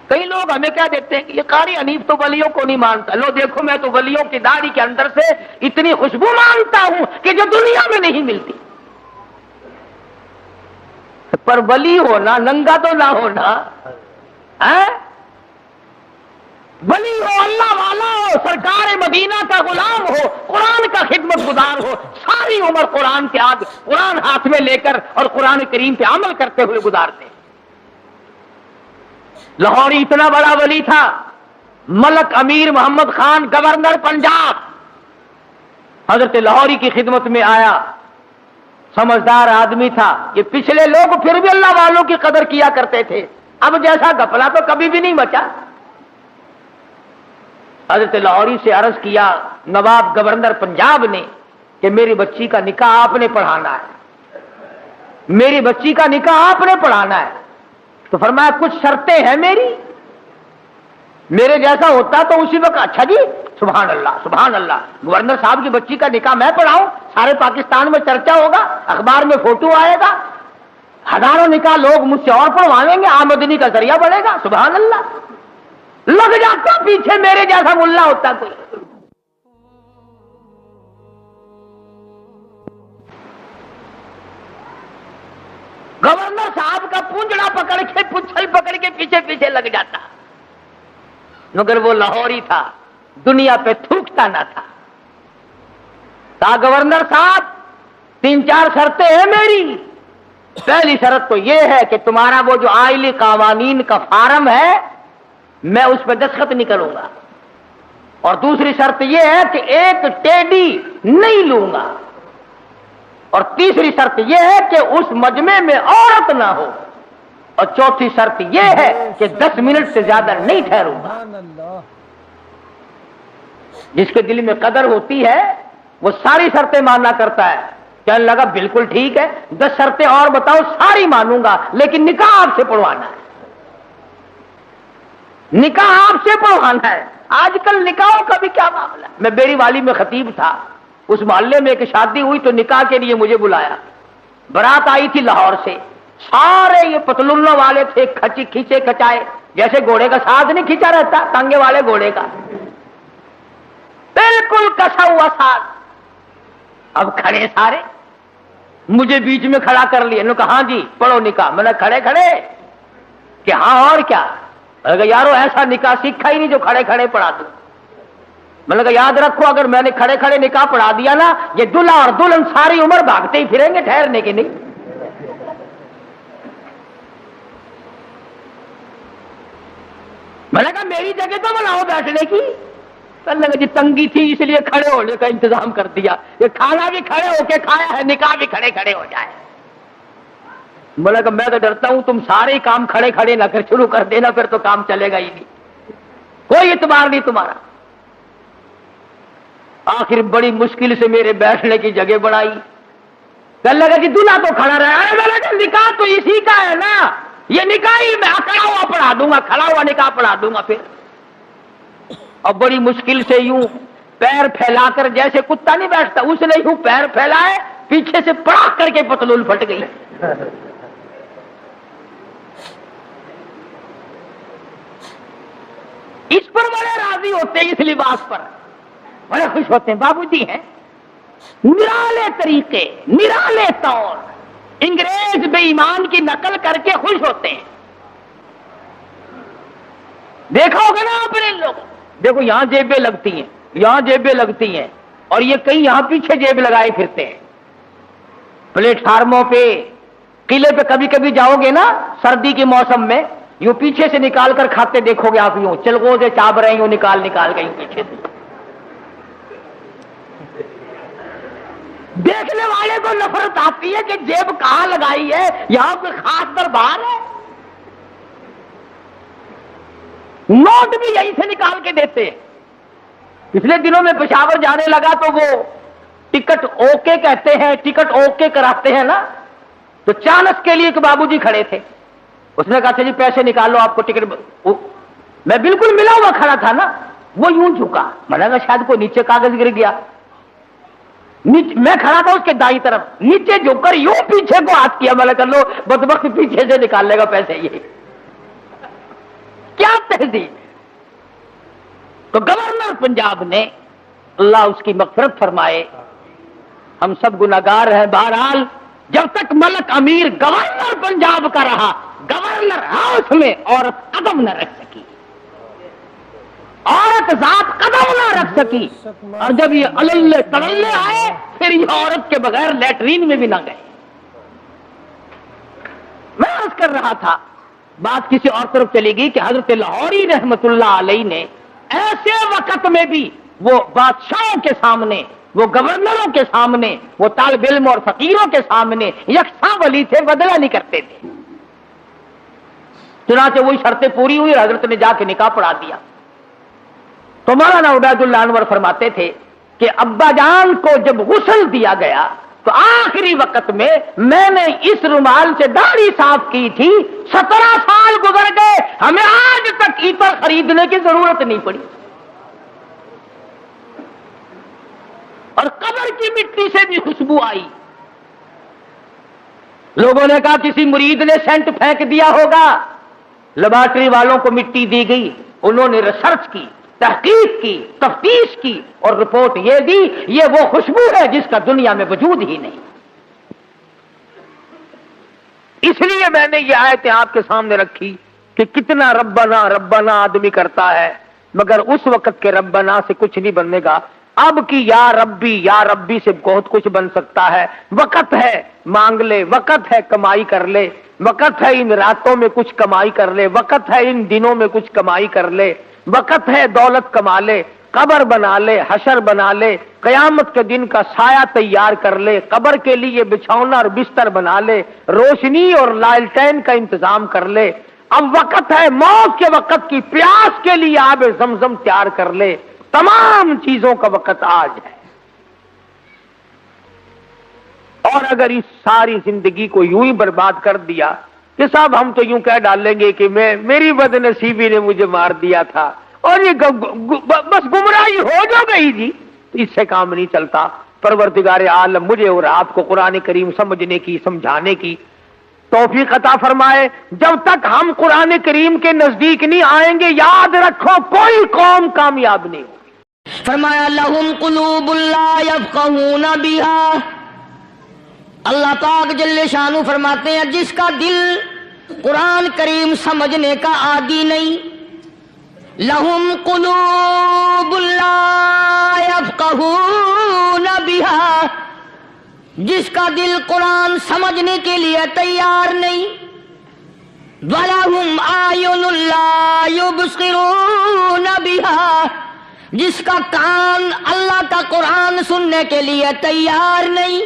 کئی لوگ ہمیں کہہ دیتے ہیں کہ یہ قاری حنیف تو ولیوں کو نہیں مانتا، لو دیکھو میں تو ولیوں کی داڑھی کے اندر سے اتنی خوشبو مانتا ہوں کہ جو دنیا میں نہیں ملتی۔ پر ولی ہونا ننگا تو نہ ہونا ہے؟ ولی ہو، اللہ والا ہو، سرکار مدینہ کا غلام ہو، قرآن کا خدمت گزار ہو، ساری عمر قرآن کے آگے قرآن ہاتھ میں لے کر اور قرآن کریم پہ عمل کرتے ہوئے گزارتے۔ لاہوری اتنا بڑا ولی تھا، ملک امیر محمد خان گورنر پنجاب حضرت لاہوری کی خدمت میں آیا، سمجھدار آدمی تھا، یہ پچھلے لوگ پھر بھی اللہ والوں کی قدر کیا کرتے تھے، اب جیسا گپلا تو کبھی بھی نہیں بچا۔ حضرت لاہوری سے عرض کیا نواب گورنر پنجاب نے کہ میری بچی کا نکاح آپ نے پڑھانا ہے، میری بچی کا نکاح آپ نے پڑھانا ہے۔ تو فرمایا کچھ شرطیں ہیں میری، میرے جیسا ہوتا تو اسی وقت اچھا جی سبحان اللہ سبحان اللہ، گورنر صاحب کی بچی کا نکاح میں پڑھاؤں، سارے پاکستان میں چرچا ہوگا، اخبار میں فوٹو آئے گا، ہزاروں نکاح لوگ مجھ سے اور پڑھوائیں گے، آمدنی کا ذریعہ بڑھے گا، سبحان اللہ۔ لگ جاتا پیچھے میرے جیسا ملا ہوتا کوئی۔ گورنر صاحب کا پونجڑا پکڑ کے پچھل پکڑ کے پیچھے پیچھے لگ جاتا، مگر وہ لاہوری تھا، دنیا پہ تھوکتا نہ تھا۔ کہا گورنر صاحب 3-4 شرطیں ہیں میری، پہلی شرط تو یہ ہے کہ تمہارا وہ جو آئلی قوانین کا فارم ہے میں اس پہ دستخط نہیں کروں گا، اور دوسری شرط یہ ہے کہ ایک ٹیڈی نہیں لوں گا، اور تیسری شرط یہ ہے کہ اس مجمع میں عورت نہ ہو، اور چوتھی شرط یہ ہے کہ 10 منٹ سے زیادہ نہیں ٹھہروں گا۔ جس کے دل میں قدر ہوتی ہے وہ ساری شرطیں ماننا کرتا ہے۔ کہنے لگا بالکل ٹھیک ہے، 10 شرطیں اور بتاؤ، ساری مانوں گا، لیکن نکاح آپ سے پڑھوانا ہے، نکاح آپ سے پڑھوانا ہے۔ آج کل نکاحوں کا بھی کیا معاملہ ہے۔ میں بیری والی میں خطیب تھا، اس محلے میں ایک شادی ہوئی تو نکاح کے لیے مجھے بلایا، برات آئی تھی لاہور سے، سارے یہ پتلونوں والے تھے، کھینچے کچائے، جیسے گھوڑے کا ساتھ نہیں کھینچا رہتا تانگے والے گھوڑے کا، بالکل کسا ہوا ساتھ۔ اب کھڑے سارے، مجھے بیچ میں کھڑا کر لیا، انہوں نے کہا ہاں جی پڑھو نکاح۔ میں نے کھڑے کھڑے کہ ہاں اور کیا؟ میں نے کہا یارو ایسا نکاح سیکھا ہی نہیں جو کھڑے کھڑے پڑھا دوں۔ میں نے کہا یاد رکھو اگر میں نے کھڑے کھڑے نکاح پڑھا دیا نا، یہ دلہا اور دلہن ساری عمر بھاگتے ہی پھریں گے، ٹھہرنے کے نہیں۔ میں نے کہا میری جگہ تو بناؤ بیٹھنے کی۔ کہنے لگا جی تنگی تھی اس لیے کھڑے ہونے کا انتظام کر دیا، یہ کھانا بھی کھڑے ہو کے کھایا ہے، نکاح بھی کھڑے کھڑے ہو جائے۔ میں نے کہا میں تو ڈرتا ہوں تم سارے کام کھڑے کھڑے نہ کر شروع کر دینا، پھر تو کام چلے گا ہی نہیں، کوئی اعتبار نہیں تمہارا۔ آخر بڑی مشکل سے میرے بیٹھنے کی جگہ بنائی۔ کہنے لگا کہ دلہا تو کھڑا رہا ہے۔ میں نے کہا نکاح تو اسی کا ہے نا، یہ نکاح ہی میں کھڑا ہوا پڑھا دوں گا، کھڑا ہوا نکاح پڑھا دوں گا پھر۔ اور بڑی مشکل سے یوں پیر پھیلا کر، جیسے کتا نہیں بیٹھتا اس نے یوں پیر پھیلائے، پیچھے سے پڑاخ کر کے پتلون پھٹ گئی۔ اس پر بڑے راضی ہوتے ہیں، اس لباس پر بڑے خوش ہوتے ہیں۔ بابو جی ہیں نرالے طریقے، نرالے طور، انگریز بے ایمان کی نقل کر کے خوش ہوتے ہیں۔ دیکھا ہوگا نا آپ نے لوگ، دیکھو یہاں جیبیں لگتی ہیں، یہاں جیبیں لگتی ہیں، اور یہ کئی یہاں پیچھے جیب لگائے پھرتے ہیں۔ پلیٹ فارموں پہ، قلعے پہ کبھی کبھی جاؤ گے نا سردی کے موسم میں، یوں پیچھے سے نکال کر کھاتے دیکھو گے آپ، یوں چلغوں سے چاپ رہے ہیں، یوں نکال گئی پیچھے سے۔ دیکھنے والے کو نفرت آتی ہے کہ جیب کہاں لگائی ہے، یہاں کوئی خاص دربار ہے۔ نوٹ بھی یہیں سے نکال کے دیتے ہیں۔ پچھلے دنوں میں پشاور جانے لگا تو وہ ٹکٹ اوکے کہتے ہیں، ٹکٹ اوکے کراتے ہیں نا، تو چانس کے لیے ایک بابو جی کھڑے تھے، اس نے کہا اچھا جی پیسے نکالو آپ کو ٹکٹ۔ میں بالکل ملا ہوا کھڑا تھا نا، وہ یوں جھکا، میں نے کہا شاید کوئی نیچے کاغذ گر گیا۔ میں کھڑا تھا اس کے دائیں طرف، نیچے جھک کر یوں پیچھے کو ہاتھ کیا، میں نے کہا لو بدبخت پیچھے سے نکال لے گا پیسے، یہ کیا تہذیب۔ تو گورنر پنجاب نے، اللہ اس کی مغفرت فرمائے، ہم سب گناہگار ہیں، بہرحال جب تک ملک امیر گورنر پنجاب کا رہا، گورنر ہاؤس میں عورت قدم نہ رکھ سکی، عورت ذات قدم نہ رکھ سکی، اور جب یہ اللہ تللے آئے پھر یہ عورت کے بغیر لیٹرین میں بھی نہ گئے۔ میں عرض کر رہا تھا، بات کسی اور طرف چلے گی کہ حضرت لاہوری رحمت اللہ علیہ نے ایسے وقت میں بھی وہ بادشاہوں کے سامنے، وہ گورنروں کے سامنے، وہ طالب علم اور فقیروں کے سامنے یکساں ولی تھے، بدلہ نہیں کرتے تھے۔ چنانچہ وہی شرطیں پوری ہوئی، حضرت نے جا کے نکاح پڑھا دیا۔ تو مولانا عبید اللہ انور فرماتے تھے کہ ابا جان کو جب غسل دیا گیا تو آخری وقت میں نے اس رومال سے داڑھی صاف کی تھی، 17 سال گزر گئے، ہمیں آج تک عطر خریدنے کی ضرورت نہیں پڑی۔ اور قبر کی مٹی سے بھی خوشبو آئی۔ لوگوں نے کہا کسی مرید نے سینٹ پھینک دیا ہوگا، لیبارٹری والوں کو مٹی دی گئی، انہوں نے ریسرچ کی، تحقیق کی، تفتیش کی، اور رپورٹ یہ دی یہ وہ خوشبو ہے جس کا دنیا میں وجود ہی نہیں۔ اس لیے میں نے یہ آیتیں آپ کے سامنے رکھی کہ کتنا ربنا ربنا آدمی کرتا ہے، مگر اس وقت کے ربنا سے کچھ نہیں بننے گا۔ اب کی یا ربی سے بہت کچھ بن سکتا ہے۔ وقت ہے مانگ لے، وقت ہے کمائی کر لے، وقت ہے ان راتوں میں کچھ کمائی کر لے، وقت ہے ان دنوں میں کچھ کمائی کر لے، وقت ہے دولت کما لے، قبر بنا لے، حشر بنا لے، قیامت کے دن کا سایہ تیار کر لے، قبر کے لیے بچھونا اور بستر بنا لے، روشنی اور لالٹین کا انتظام کر لے۔ اب وقت ہے موت کے وقت کی پیاس کے لیے آب زمزم تیار کر لے۔ تمام چیزوں کا وقت آج ہے۔ اور اگر اس ساری زندگی کو یوں ہی برباد کر دیا کہ صاحب ہم تو یوں کہہ ڈالیں گے کہ میری بد نصیبی نے مجھے مار دیا تھا، اور یہ بس گمراہی ہو جو گئی جی، اس سے کام نہیں چلتا۔ پروردگار عالم مجھے اور آپ کو قرآن کریم سمجھنے کی، سمجھانے کی توفیق عطا فرمائے۔ جب تک ہم قرآن کریم کے نزدیک نہیں آئیں گے، یاد رکھو کوئی قوم کامیاب نہیں ہوگی۔ فرمایا لہم قلوب لا یفقہون بہا، اللہ پاک جل شانہ فرماتے ہیں جس کا دل قرآن کریم سمجھنے کا عادی نہیں، لہم قلوب لا یفقہون بہا، جس کا دل قرآن سمجھنے کے لیے تیار نہیں، وَلَهُمْ أَعْيُنٌ لَا يُبْصِرُونَ بِهَا، جس کا کان اللہ کا قرآن سننے کے لیے تیار نہیں،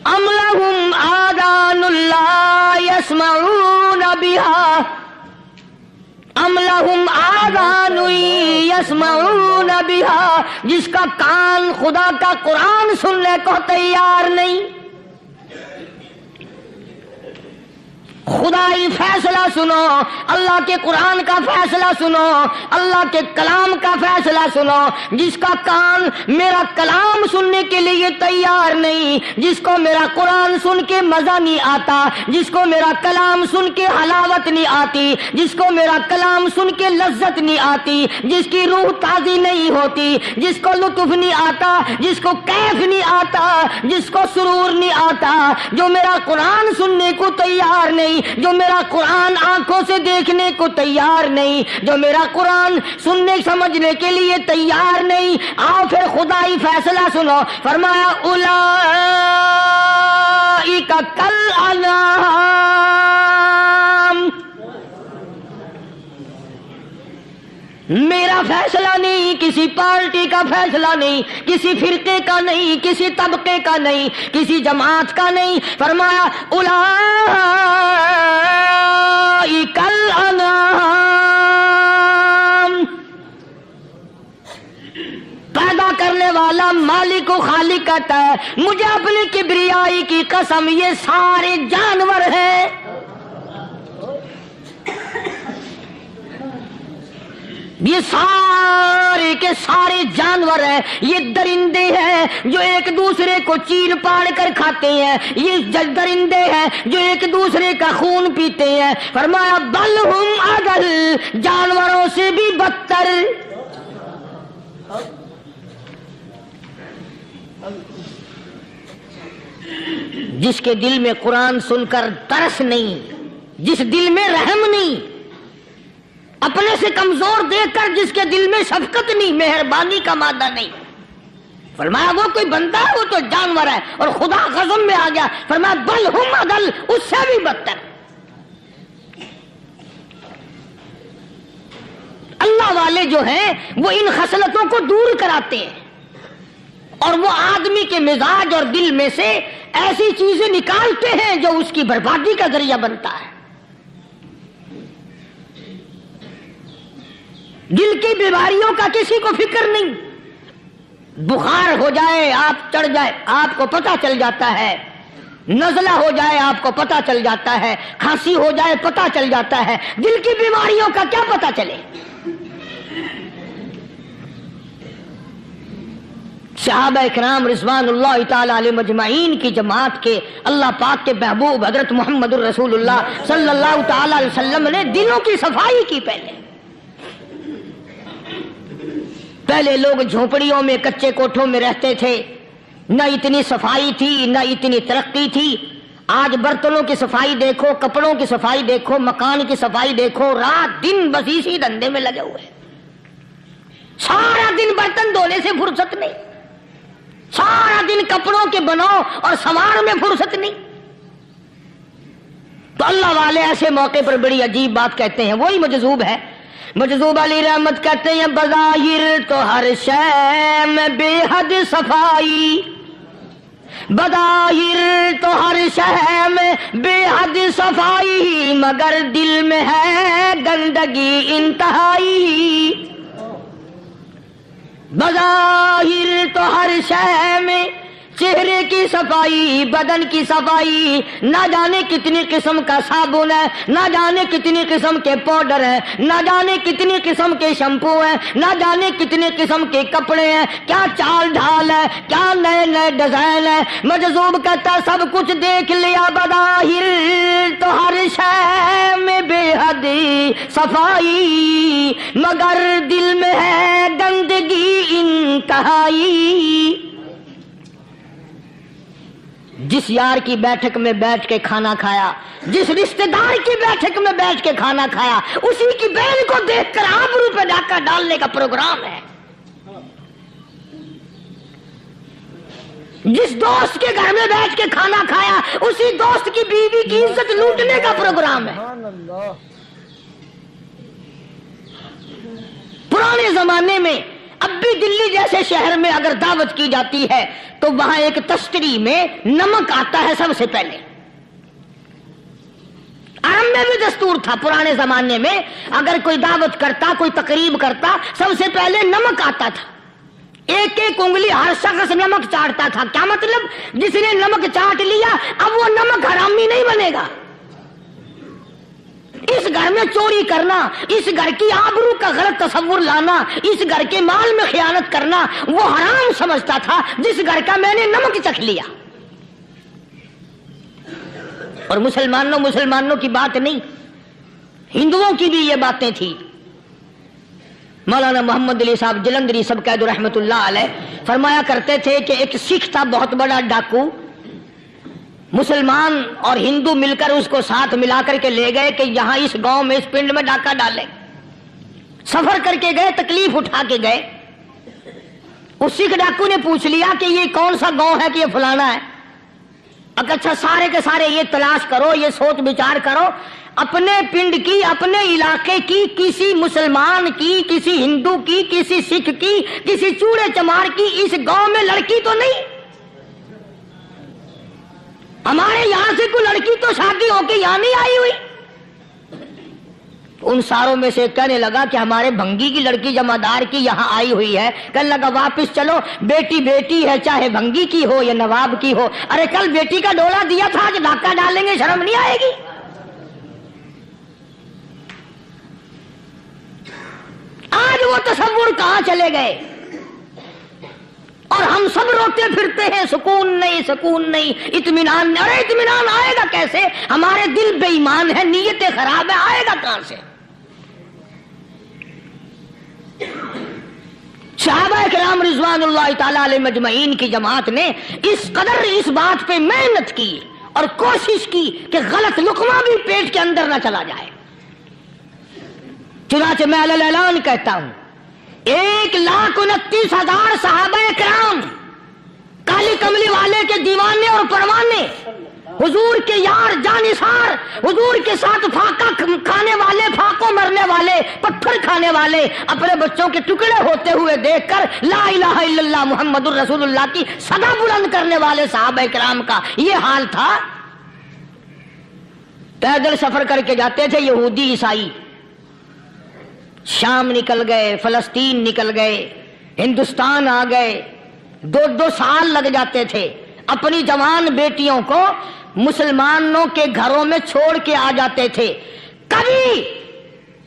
أَمْ لَهُمْ آذَانٌ لَا يَسْمَعُونَ بِهَا، أَمْ لَهُمْ آذَانٌ يَسْمَعُونَ بِهَا، جس کا کان خدا کا قرآن سننے کو تیار نہیں۔ خدائی فیصلہ سنو، اللہ کے قرآن کا فیصلہ سنو، اللہ کے کلام کا فیصلہ سنو۔ جس کا کان میرا کلام سننے کے لیے تیار نہیں، جس کو میرا قرآن سن کے مزہ نہیں آتا، جس کو میرا کلام سن کے حلاوت نہیں آتی، جس کو میرا کلام سن کے لذت نہیں آتی، جس کی روح تازی نہیں ہوتی، جس کو لطف نہیں آتا، جس کو کیف نہیں آتا، جس کو سرور نہیں آتا، جو میرا قرآن سننے کو تیار نہیں، جو میرا قرآن آنکھوں سے دیکھنے کو تیار نہیں، جو میرا قرآن سننے سمجھنے کے لیے تیار نہیں، آؤ پھر خدائی فیصلہ سنو۔ فرمایا اولئک کالانعام، میرا فیصلہ نہیں، کسی پارٹی کا فیصلہ نہیں، کسی فرقے کا نہیں، کسی طبقے کا نہیں، کسی جماعت کا نہیں۔ فرمایا اولئک الانعام، پیدا کرنے والا مالک و خالق کہتا ہے مجھے اپنی کبریائی کی قسم یہ سارے جانور ہیں، یہ سارے کے سارے جانور ہیں، یہ درندے ہیں جو ایک دوسرے کو چیر پاڑ کر کھاتے ہیں، یہ درندے ہیں جو ایک دوسرے کا خون پیتے ہیں۔ فرمایا بل ہم اضل، جانوروں سے بھی بدتر۔ جس کے دل میں قرآن سن کر ترس نہیں، جس دل میں رحم نہیں، اپنے سے کمزور دیکھ کر جس کے دل میں شفقت نہیں، مہربانی کا مادہ نہیں، فرمایا وہ کوئی بندہ ہے، وہ تو جانور ہے. اور خدا غضب میں آ گیا، فرمایا بل ہم اضل، اس سے بھی بدتر. اللہ والے جو ہیں وہ ان خصلتوں کو دور کراتے ہیں، اور وہ آدمی کے مزاج اور دل میں سے ایسی چیزیں نکالتے ہیں جو اس کی بربادی کا ذریعہ بنتا ہے. دل کی بیماریوں کا کسی کو فکر نہیں. بخار ہو جائے، آپ چڑھ جائے، آپ کو پتہ چل جاتا ہے. نزلہ ہو جائے، آپ کو پتہ چل جاتا ہے. کھانسی ہو جائے، پتہ چل جاتا ہے. دل کی بیماریوں کا کیا پتہ چلے؟ صحابہ کرام رضوان اللہ تعالی علیہ مجمعین کی جماعت کے اللہ پاک کے محبوب حضرت محمد الرسول اللہ صلی اللہ تعالی علیہ وسلم نے دلوں کی صفائی کی. پہلے لوگ جھونپڑیوں میں، کچے کوٹھوں میں رہتے تھے، نہ اتنی صفائی تھی، نہ اتنی ترقی تھی. آج برتنوں کی صفائی دیکھو، کپڑوں کی صفائی دیکھو، مکان کی صفائی دیکھو، رات دن بس اسی دھندے میں لگے ہوئے. سارا دن برتن دھونے سے فرصت نہیں، سارا دن کپڑوں کے بناؤ اور سنوار میں فرصت نہیں. تو اللہ والے ایسے موقع پر بڑی عجیب بات کہتے ہیں. وہی مجذوب ہے، مجذوب علی رحمت کہتے ہیں بظاہر تو ہر شے میں بے حد صفائی، بظاہر تو ہر شے میں بے حد صفائی، مگر دل میں ہے گندگی انتہائی. بظاہر تو ہر شے میں چہرے کی صفائی، بدن کی صفائی، نہ جانے کتنی قسم کا صابن ہے، نہ جانے کتنی قسم کے پاؤڈر ہیں، نہ جانے کتنی قسم کے شیمپو ہیں، نہ جانے کتنے قسم کے کپڑے ہیں، کیا چال ڈھال ہے، کیا نئے نئے ڈیزائن ہے. مجذوب کہتا سب کچھ دیکھ لیا، بظاہر تو ہر شے میں بے حد صفائی، مگر دل میں ہے گندگی انتہائی. جس یار کی بیٹھک میں بیٹھ کے کھانا کھایا، جس رشتہ دار کی بیٹھک میں بیٹھ کے کھانا کھایا، اسی کی بہن کو دیکھ کر آبرو پہ ڈاکہ ڈالنے کا پروگرام ہے. جس دوست کے گھر میں بیٹھ کے کھانا کھایا، اسی دوست کی بیوی کی عزت لوٹنے کا پروگرام ہے. پرانے زمانے میں اب بھی دلی جیسے شہر میں اگر دعوت کی جاتی ہے تو وہاں ایک تشتری میں نمک آتا ہے سب سے پہلے. عرب میں بھی دستور تھا پرانے زمانے میں، اگر کوئی دعوت کرتا، کوئی تقریب کرتا، سب سے پہلے نمک آتا تھا. ایک ایک انگلی ہر شخص نمک چاٹتا تھا. کیا مطلب؟ جس نے نمک چاٹ لیا اب وہ نمک حرامی نہیں بنے گا. اس گھر میں چوری کرنا، اس گھر کی آبرو کا غلط تصور لانا، اس گھر کے مال میں خیانت کرنا وہ حرام سمجھتا تھا جس گھر کا میں نے نمک چکھ لیا. اور مسلمانوں کی بات نہیں، ہندوؤں کی بھی یہ باتیں تھی. مولانا محمد علی صاحب جلندری سب قید رحمت اللہ علیہ فرمایا کرتے تھے کہ ایک سکھ تھا بہت بڑا ڈاکو، مسلمان اور ہندو مل کر اس کو ساتھ ملا کر کے لے گئے کہ یہاں اس گاؤں میں، اس پنڈ میں ڈاکہ ڈالے. سفر کر کے گئے، تکلیف اٹھا کے گئے. اس سکھ ڈاکو نے پوچھ لیا کہ یہ کون سا گاؤں ہے کہ یہ فلانا ہے. اچھا سارے کے سارے یہ تلاش کرو، یہ سوچ بچار کرو، اپنے پنڈ کی، اپنے علاقے کی، کسی مسلمان کی، کسی ہندو کی، کسی سکھ کی، کسی چوڑے چمار کی اس گاؤں میں لڑکی تو نہیں؟ ہمارے یہاں سے کوئی لڑکی تو شادی ہو کے یہاں نہیں آئی ہوئی. ان ساروں میں سے کہنے لگا کہ ہمارے بھنگی کی لڑکی جمعدار کی یہاں آئی ہوئی ہے. کہنے لگا واپس چلو، بیٹی بیٹی ہے، چاہے بھنگی کی ہو یا نواب کی ہو. ارے کل بیٹی کا ڈولا دیا تھا، آج ڈاکہ ڈالیں گے، شرم نہیں آئے گی؟ آج وہ تصور کہاں چلے گئے؟ اور ہم سب روتے پھرتے ہیں سکون نہیں، سکون نہیں، اطمینان نہیں. ارے اطمینان آئے گا کیسے؟ ہمارے دل بے ایمان ہے، نیتیں خراب ہے، آئے گا کہاں سے؟ صحابہ کرام کرام رضوان اللہ تعالی علیہ مجمعین کی جماعت نے اس قدر اس بات پہ محنت کی اور کوشش کی کہ غلط لقمہ بھی پیٹ کے اندر نہ چلا جائے. چنانچہ میں علی الاعلان کہتا ہوں 1,29,000 صحابہ کرام کالی کملی والے کے دیوانے اور پروانے، حضور کے یار جانثار، حضور کے ساتھ پھاقہ کھانے والے، پھاقوں مرنے والے، پتھر کھانے والے، اپنے بچوں کے ٹکڑے ہوتے ہوئے دیکھ کر لا الہ الا اللہ محمد الرسول اللہ کی صدا بلند کرنے والے صحابہ کرام کا یہ حال تھا. پیدل سفر کر کے جاتے تھے یہودی عیسائی، شام نکل گئے، فلسطین نکل گئے، ہندوستان آ گئے، 2 سال لگ جاتے تھے. اپنی جوان بیٹیوں کو مسلمانوں کے گھروں میں چھوڑ کے آ جاتے تھے. کبھی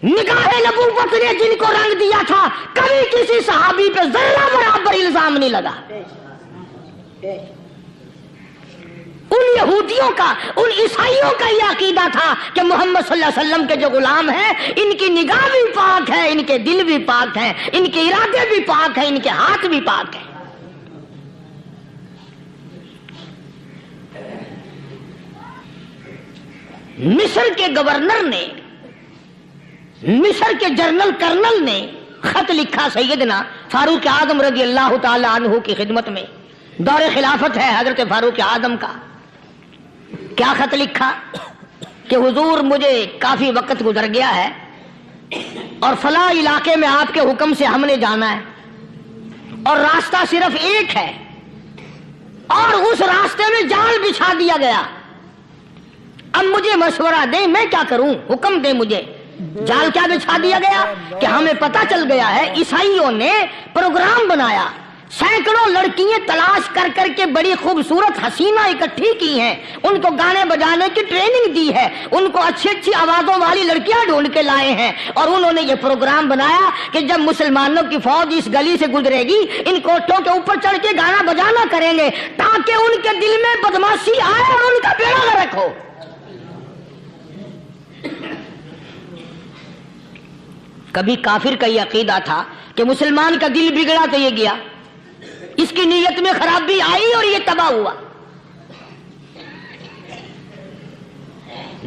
نگاہ نبوت نے جن کو رنگ دیا تھا، کبھی کسی صحابی پہ ذرہ برابر الزام نہیں لگا. ان یہودیوں کا، ان عیسائیوں کا یہ عقیدہ تھا کہ محمد صلی اللہ علیہ وسلم کے جو غلام ہیں ان کی نگاہ بھی پاک ہے، ان کے دل بھی پاک ہیں، ان کے ارادے بھی پاک ہیں، ان کے ہاتھ بھی پاک ہیں. مصر کے گورنر نے، مصر کے جنرل کرنل نے خط لکھا سیدنا فاروق اعظم رضی اللہ تعالی عنہ کی خدمت میں. دور خلافت ہے حضرت فاروق اعظم کا. کیا خط لکھا کہ حضور مجھے کافی وقت گزر گیا ہے اور فلاں علاقے میں آپ کے حکم سے ہم نے جانا ہے اور راستہ صرف ایک ہے اور اس راستے میں جال بچھا دیا گیا. اب مجھے مشورہ دیں میں کیا کروں، حکم دیں مجھے. جال کیا بچھا دیا گیا کہ ہمیں پتہ چل گیا ہے عیسائیوں نے پروگرام بنایا، سینکڑوں لڑکیاں تلاش کر کر کے بڑی خوبصورت حسینہ اکٹھی کی ہیں، ان کو گانے بجانے کی ٹریننگ دی ہے، ان کو اچھی اچھی آوازوں والی لڑکیاں ڈھونڈ کے لائے ہیں اور انہوں نے یہ پروگرام بنایا کہ جب مسلمانوں کی فوج اس گلی سے گزرے گی ان کوٹھوں کے اوپر چڑھ کے گانا بجانا کریں گے تاکہ ان کے دل میں بدماشی آئے اور ان کا بیڑا غرق ہو. کبھی کافر کا یہ عقیدہ تھا کہ مسلمان کا دل بگڑا تو یہ گیا، اس کی نیت میں خرابی آئی اور یہ تباہ ہوا.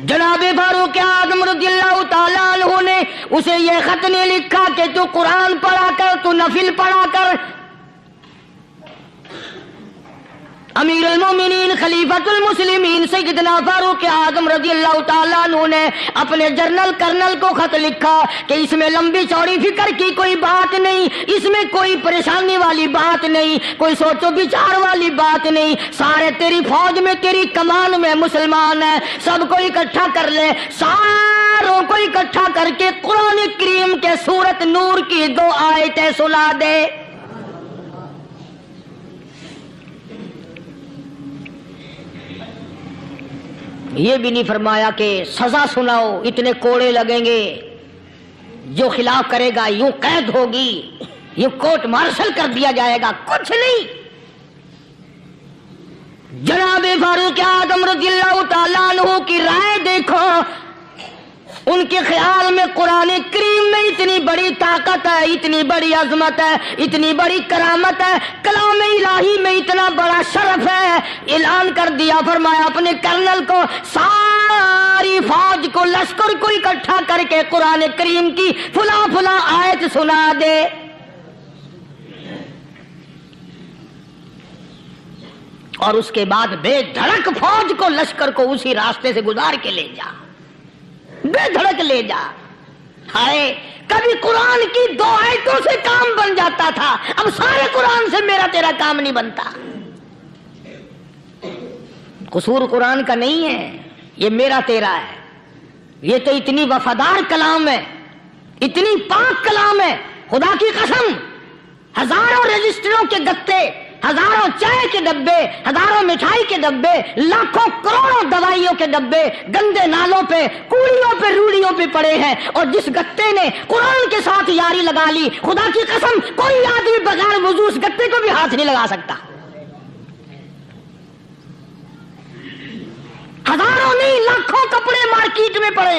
جناب فاروق اعظم رضی اللہ تعالی عنہ نے اسے یہ خط نے لکھا کہ تو قرآن پڑھا کر، تو نفل پڑھا کر. امیر المومنین خلیفۃ المسلمین سیدنا فاروق اعظم رضی اللہ تعالیٰ عنہ نے اپنے جنرل کرنل کو خط لکھا کہ اس میں لمبی چوڑی فکر کی کوئی بات نہیں، اس میں کوئی پریشانی والی بات نہیں، کوئی سوچ و بچار والی بات نہیں. سارے تیری فوج میں، تیری کمان میں مسلمان ہیں، سب کو اکٹھا کر لے، ساروں کو اکٹھا کر کے قرآن کریم کے سورت نور کی 2 آیتیں سنا دے. یہ بھی نہیں فرمایا کہ سزا سناؤ، اتنے کوڑے لگیں گے، جو خلاف کرے گا یوں قید ہوگی، یوں کوٹ مارشل کر دیا جائے گا. کچھ نہیں. جناب فاروق اعظم رضی اللہ تعالیٰ عنہ کی رائے دیکھو، ان کے خیال میں قرآن کریم میں اتنی بڑی طاقت ہے، اتنی بڑی عظمت ہے، اتنی بڑی کرامت ہے، کلام الہی میں اتنا بڑا شرف ہے. اعلان کر دیا، فرمایا اپنے کرنل کو ساری فوج کو، لشکر کو اکٹھا کر کے قرآن کریم کی فلاں فلاں آیت سنا دے. اور اس کے بعد بے دھڑک فوج کو، لشکر کو اسی راستے سے گزار کے لے جا، بے دھڑک لے جا. ہائے کبھی قرآن کی 2 آیتوں سے کام بن جاتا تھا، اب سارے قرآن سے میرا تیرا کام نہیں بنتا. قصور قرآن کا نہیں ہے، یہ میرا تیرا ہے. یہ تو اتنی وفادار کلام ہے، اتنی پاک کلام ہے، خدا کی قسم. ہزاروں رجسٹروں کے گتے، ہزاروں چائے کے ڈبے، ہزاروں مٹھائی کے ڈبے، لاکھوں کروڑوں دوائیوں کے ڈبے گندے نالوں پہ، کوڑیوں پہ، روڑیوں پہ پڑے ہیں، اور جس گتے نے قرآن کے ساتھ یاری لگا لی، خدا کی قسم کوئی آدمی بغیر وضو اس گتے کو بھی ہاتھ نہیں لگا سکتا. ہزاروں نہیں لاکھوں کپڑے مارکیٹ میں پڑے،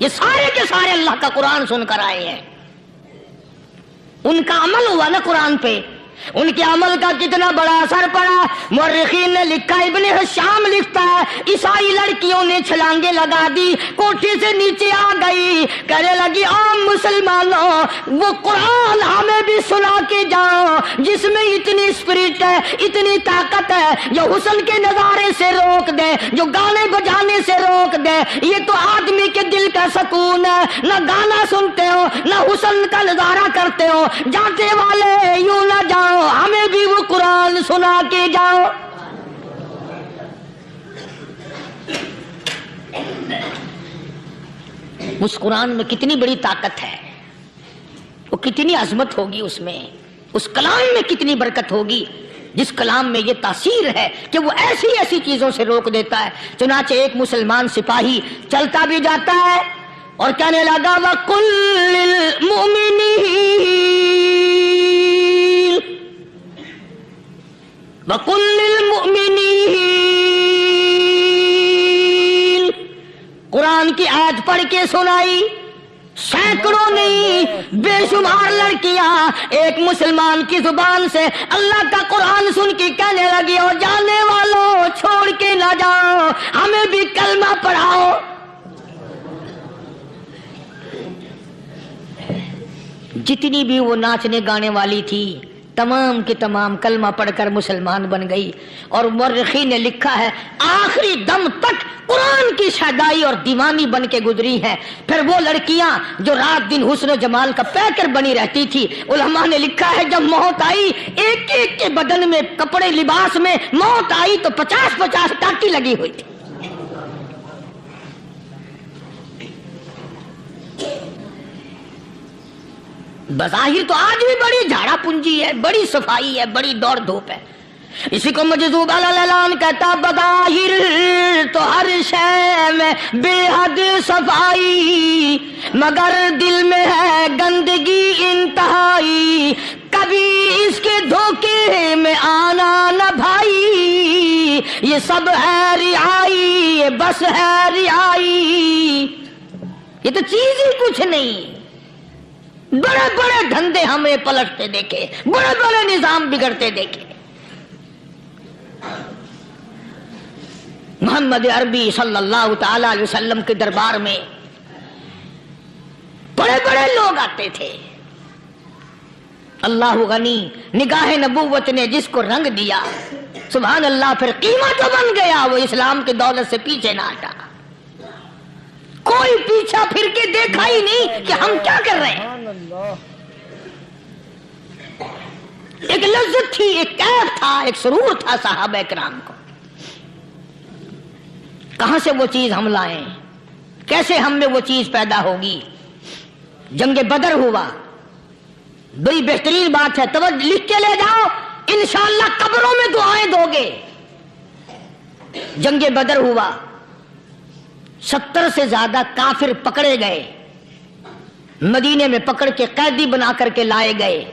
یہ سارے کے سارے اللہ کا قرآن سن کر آئے ہیں. ان کا عمل ہوا نا قرآن پہ، ان کے عمل کا کتنا بڑا اثر پڑا. مورخین نے لکھا، ابن حشام لکھتا ہے عیسائی لڑکیوں نے چھلانگیں لگا دی، کوٹھی سے نیچے آ گئی، کہنے لگی عام مسلمانوں وہ قرآن ہمیں بھی سنا کے جاؤ جس میں اتنی اسپرٹ ہے، اتنی طاقت ہے، جو حسن کے نظارے سے روک دے، جو گانے بجانے سے روک دے. یہ تو آدمی کے دل کا سکون ہے. نہ گانا سنتے ہو نہ حسن کا نظارہ کرتے ہو، جاتے والے یوں نہ جاؤ، ہمیں بھی وہ قرآن سنا کے جاؤ. اس قرآن میں کتنی بڑی طاقت ہے، وہ کتنی عظمت ہوگی اس میں، اس کلام میں کتنی برکت ہوگی، جس کلام میں یہ تاثیر ہے کہ وہ ایسی ایسی چیزوں سے روک دیتا ہے. چنانچہ ایک مسلمان سپاہی چلتا بھی جاتا ہے اور کہنے لگا وَقُلْ لِلْمُؤْمِنِينَ وَقُلْ لِلْمُؤْمِنِينَ. قرآن کی آیت پڑھ کے سنائی. سینکڑوں نہیں بے شمار لڑکیاں ایک مسلمان کی زبان سے اللہ کا قرآن سن کے کہنے لگی اور جانے والوں چھوڑ کے نہ جاؤ، ہمیں بھی کلمہ پڑھاؤ. جتنی بھی وہ ناچنے گانے والی تھی تمام کی تمام کلمہ پڑھ کر مسلمان بن گئی. اور مورخین نے لکھا ہے آخری دم تک قرآن کی شیدائی اور دیوانی بن کے گزری ہیں. پھر وہ لڑکیاں جو رات دن حسن و جمال کا پیکر بنی رہتی تھی، علماء نے لکھا ہے جب موت آئی ایک ایک کے بدن میں کپڑے لباس میں موت آئی تو 50-50 ٹاٹی لگی ہوئی تھی. بظاہر تو آج بھی بڑی جھاڑا پونجی ہے، بڑی صفائی ہے، بڑی دوڑ دھوپ ہے. اسی کو مجذوب الالان کہتا بظاہر تو ہر شے میں بے حد صفائی، مگر دل میں ہے گندگی انتہائی، کبھی اس کے دھوکے میں آنا نہ بھائی، یہ سب ہے رعائی، یہ بس ہے رعائی. یہ تو چیز ہی کچھ نہیں. بڑے بڑے دھندے ہمیں پلٹتے دیکھے، بڑے بڑے نظام بگڑتے دیکھے. محمد عربی صلی اللہ تعالی علیہ وسلم کے دربار میں بڑے بڑے لوگ آتے تھے. اللہ غنی، نگاہ نبوت نے جس کو رنگ دیا سبحان اللہ، پھر قیمت تو بن گیا، وہ اسلام کی دولت سے پیچھے نہ ہٹا. کوئی پیچھا پھر کے دیکھا ہی نہیں کہ ہم کیا کر رہے ہیں. ایک لذت تھی، ایک کیف تھا، ایک سرور تھا صحابہ کرام کو. کہاں سے وہ چیز ہم لائیں، کیسے ہم میں وہ چیز پیدا ہوگی. جنگ بدر ہوا، بڑی بہترین بات ہے، توجہ لکھ کے لے جاؤ، انشاءاللہ قبروں میں دعائیں دو گے. جنگ بدر ہوا، 70 سے زیادہ کافر پکڑے گئے، مدینے میں پکڑ کے قیدی بنا کر کے لائے گئے.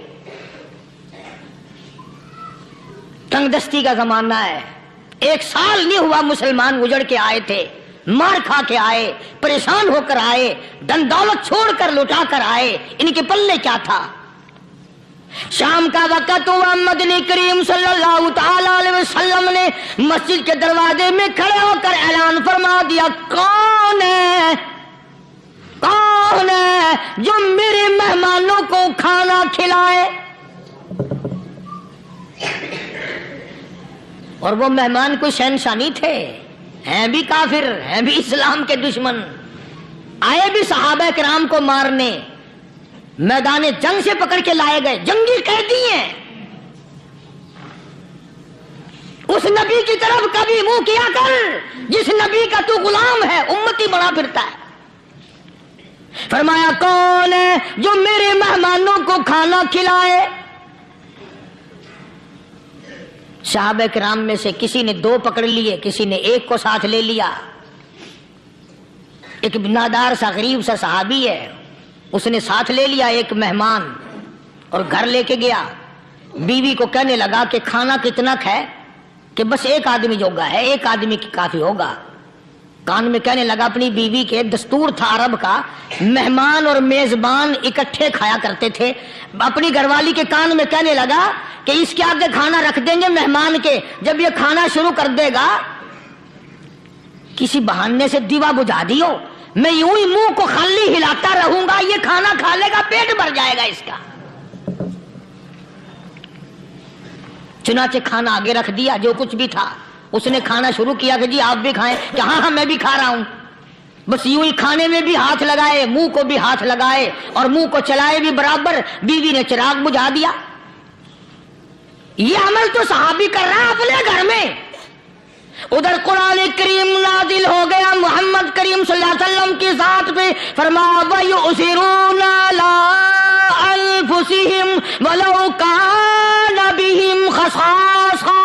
تنگ دستی کا زمانہ ہے، 1 سال نہیں ہوا مسلمان اجڑ کے آئے تھے، مار کھا کے آئے، پریشان ہو کر آئے، دن دولت چھوڑ کر لوٹا کر آئے. ان کے پلے کیا تھا. شام کا وقت ہوا، مدنی کریم صلی اللہ تعالی علیہ وسلم نے مسجد کے دروازے میں کھڑے ہو کر اعلان فرما دیا کون ہے، کون ہے جو میرے مہمانوں کو کھانا کھلائے. اور وہ مہمان کوئی شہنشاہ نہیں تھے، ہیں بھی کافر، ہیں بھی اسلام کے دشمن، آئے بھی صحابہ کرام کو مارنے، میدان جنگ سے پکڑ کے لائے گئے، جنگی قیدی ہیں. اس نبی کی طرف کبھی منہ کیا کر جس نبی کا تو غلام ہے، امتی بنا پھرتا ہے. فرمایا کون ہے جو میرے مہمانوں کو کھانا کھلائے. صحابہ کرام میں سے کسی نے 2 پکڑ لیے، کسی نے 1 کو ساتھ لے لیا. ایک نادار سا غریب سا صحابی ہے، اس نے ساتھ لے لیا ایک مہمان اور گھر لے کے گیا. بیوی کو کہنے لگا کہ کھانا کتنا ہے، کہ بس 1 آدمی جوگا ہے، 1 آدمی کی کافی ہوگا. کان میں کہنے لگا اپنی بیوی کے، دستور تھا عرب کا، مہمان اور میزبان اکٹھے کھایا کرتے تھے، اپنی گھر والی کے کان میں کہنے لگا کہ اس کے آگے کھانا رکھ دیں گے مہمان کے، جب یہ کھانا شروع کر دے گا کسی بہانے سے دیوا بجھا دیو، میں یوں ہی منہ کو خالی ہلاتا رہوں گا، یہ کھانا کھا لے گا، پیٹ بھر جائے گا اس کا۔ چنانچہ کھانا آگے رکھ دیا، جو کچھ بھی تھا اس نے کھانا شروع کیا کہ جی آپ بھی کھائیں، کہ ہاں ہاں میں بھی کھا رہا ہوں۔ بس یوں ہی کھانے میں بھی ہاتھ لگائے، منہ کو بھی ہاتھ لگائے اور منہ کو چلائے بھی برابر، بیوی نے چراغ بجھا دیا۔ یہ عمل تو صحابی کر رہا ہے اپنے گھر میں، ادھر قرآن کریم نازل ہو گیا محمد کریم صلی اللہ علیہ وسلم کی ذات پہ، فرمایا وَيُؤْثِرُونَ عَلَىٰ أَنفُسِهِمْ وَلَوْ كَانَ بِهِمْ خَصَاصَةٌ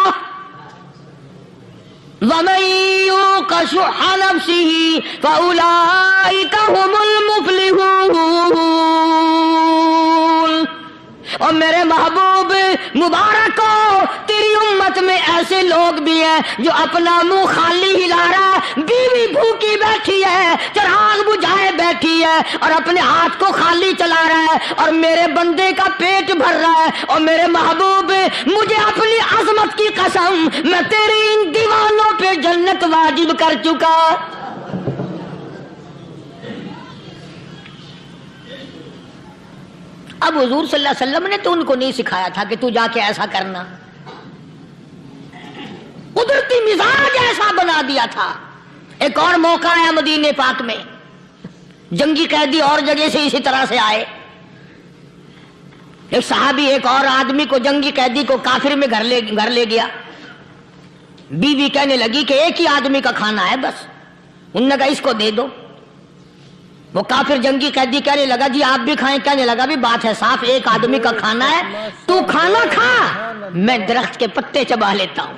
وَمَن يُوقَ شُحَّ نَفْسِهِ فَأُولَٰئِكَ هُمُ الْمُفْلِحُونَ۔ اور میرے محبوب مبارک ہو، تیری امت میں ایسے لوگ بھی ہیں جو اپنا منہ خالی ہلا رہا ہے، بیوی بھوکی بیٹھی ہے، چراغ بجھائے بیٹھی ہے اور اپنے ہاتھ کو خالی چلا رہا ہے اور میرے بندے کا پیٹ بھر رہا ہے۔ اور میرے محبوب مجھے اپنی عظمت کی قسم، میں تیری ان دیوانوں پہ جنت واجب کر چکا۔ اب حضور صلی اللہ علیہ وسلم نے تو ان کو نہیں سکھایا تھا کہ تو جا کے ایسا کرنا، قدرتی مزاج ایسا بنا دیا تھا۔ ایک اور موقع ہے مدینے پاک میں، جنگی قیدی اور جگہ سے اسی طرح سے آئے، ایک صحابی ایک اور آدمی کو، جنگی قیدی کو کافر میں گھر لے گیا۔ بیوی کہنے لگی کہ ایک ہی آدمی کا کھانا ہے بس، انہوں نے کہا اس کو دے دو۔ وہ کافر جنگی قیدی کہنے لگا جی آپ بھی کھائیں، کہنے لگا بھی بات ہے صاف، ایک آدمی کا کھانا ہے، تو کھانا کھا، میں درخت کے پتے چبا لیتا ہوں۔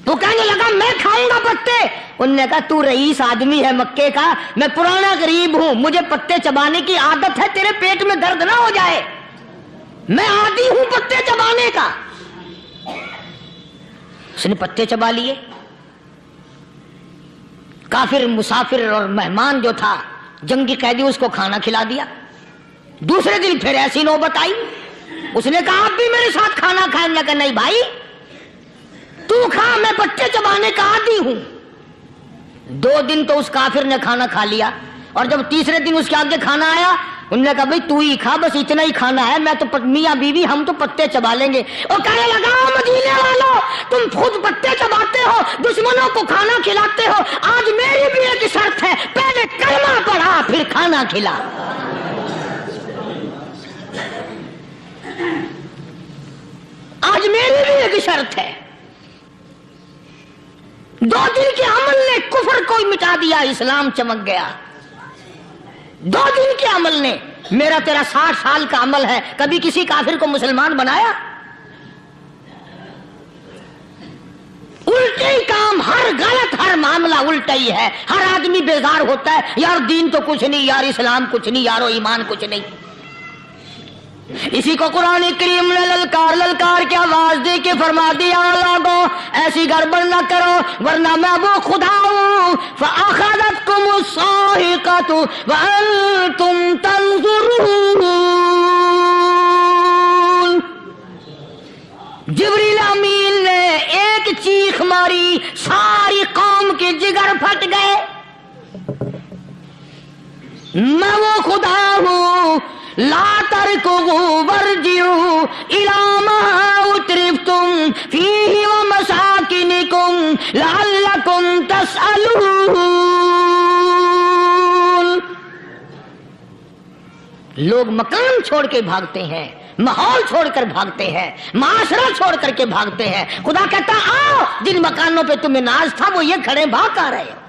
تو کہنے لگا میں کھاؤں گا پتے، انہوں نے کہا تو رئیس آدمی ہے مکے کا، میں پرانا غریب ہوں، مجھے پتے چبانے کی عادت ہے، تیرے پیٹ میں درد نہ ہو جائے، میں عادی ہوں پتے چبانے کا۔ اس نے پتے چبا لیے۔ کافر مسافر اور مہمان جو تھا جنگی قیدی، اس کو کھانا کھلا دیا۔ دوسرے دن پھر ایسی نوبت آئی، اس نے کہا آپ بھی میرے ساتھ کھانا کھائیں؟ نے کہا نہیں بھائی تو کھا، میں پتے چبانے کا عادی ہوں۔ 2 دن تو اس کافر نے کھانا کھا لیا، اور جب تیسرے دن اس کے آگے کھانا آیا، انہوں نے کہا بھائی تو ہی کھا، بس اتنا ہی کھانا ہے، میں تو میاں بیوی ہم تو پتے چبا لیں گے۔ اور کہنے لگا مدینے والوں تم خود پتے چباتے ہو، دشمنوں کو کھانا کھلاتے ہو، آج میری بھی ایک شرط ہے، پہلے کلمہ پڑھا پھر کھانا کھلا۔ آج میری بھی ایک شرط ہے۔ 2 دن کے عمل نے کفر کو مٹا دیا، اسلام چمک گیا۔ 2 دن کے عمل نے، میرا تیرا 60 سال کا عمل ہے، کبھی کسی کافر کو مسلمان بنایا؟ الٹے ہی کام، ہر غلط، ہر معاملہ الٹا ہی ہے، ہر آدمی بیزار ہوتا ہے، یار دین تو کچھ نہیں، یار اسلام کچھ نہیں، یارو ایمان کچھ نہیں۔ اسی کو قرآن کریم نے للکار کے آواز دے کے فرما دیا لوگوں ایسی گڑبڑ نہ کرو ورنہ میں وہ خدا ہوں۔ فَأَخَذَتْكُمُ الصَّاعِقَةُ وَأَنْتُمْ تَنظُرُونَ۔ جبریل امین نے ایک چیخ ماری، ساری قوم کے جگر پھٹ گئے۔ میں وہ خدا ہوں، لا تركضوا وارجعوا إلى ما أترفتم فيه ومساكنكم لعلكم تسألون۔ لوگ مکان چھوڑ کے بھاگتے ہیں، ماحول چھوڑ کر بھاگتے ہیں، معاشرہ چھوڑ کر کے بھاگتے ہیں۔ خدا کہتا آؤ، جن مکانوں پہ تمہیں ناز تھا وہ یہ کھڑے بھاگ آ رہے ہیں۔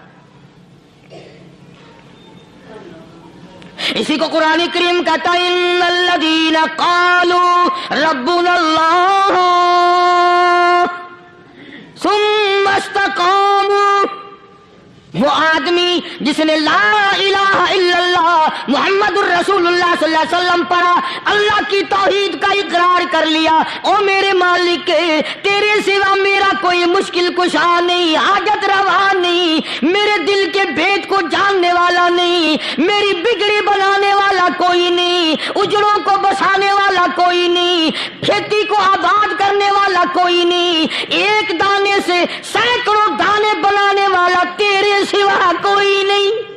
اسی کو قرآن کریم کہتا ہے ان الذین قالوا ربنا اللہ ثم استقاموا، وہ آدمی جس نے لا الہ الا اللہ محمد الرسول اللہ صلی اللہ علیہ وسلم پڑھا، اللہ کی توحید کا اقرار کر لیا، او میرے مالک تیرے سوا میرا کوئی مشکل کشا نہیں، حاجت روا نہیں، میرے دل کے بھید کو جاننے والا نہیں، میری بگڑی بنانے والا کوئی نہیں، اجڑوں کو بسانے والا کوئی نہیں، کھیتی کو آباد کرنے والا کوئی نہیں، ایک دانے سے سینکڑوں دانے بنانے والا تیرے سوا کوئی نہیں۔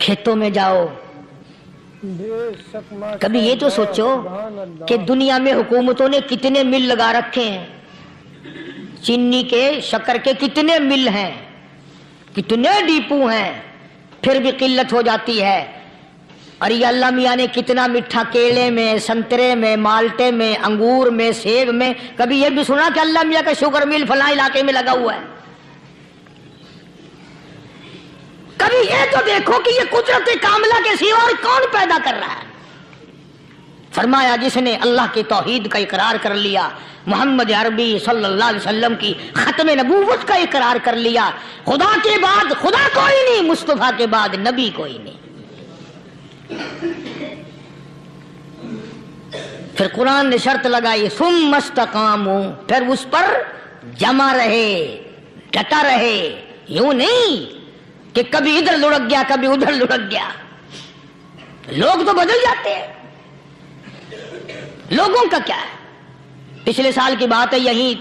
کھیتوں میں جاؤ، کبھی یہ تو سوچو کہ دنیا میں حکومتوں نے کتنے مل لگا رکھے ہیں، چینی کے، شکر کے کتنے مل ہیں، کتنے ڈیپو ہیں، پھر بھی قلت ہو جاتی ہے۔ اور یہ اللہ میاں نے کتنا میٹھا کیلے میں، سنترے میں، مالٹے میں، انگور میں، سیب میں، کبھی یہ بھی سنا کہ اللہ میاں کا شوگر مل فلاں علاقے میں لگا ہوا ہے؟ کبھی یہ تو دیکھو کہ یہ قدرت کاملہ کے سوا اور کون پیدا کر رہا ہے؟ فرمایا جس نے اللہ کی توحید کا اقرار کر لیا، محمد عربی صلی اللہ علیہ وسلم کی ختم نبوت کا اقرار کر لیا، خدا کے بعد خدا کوئی نہیں، مصطفیٰ کے بعد نبی کوئی نہیں۔ پھر قرآن نے شرط لگائی ثم استقاموا، پھر اس پر جمع رہے، ڈٹا رہے، یوں نہیں کہ کبھی ادھر لڑک گیا کبھی ادھر لڑک گیا۔ لوگ تو بدل جاتے ہیں، لوگوں کا کیا ہے؟ پچھلے سال کی بات ہے، یہی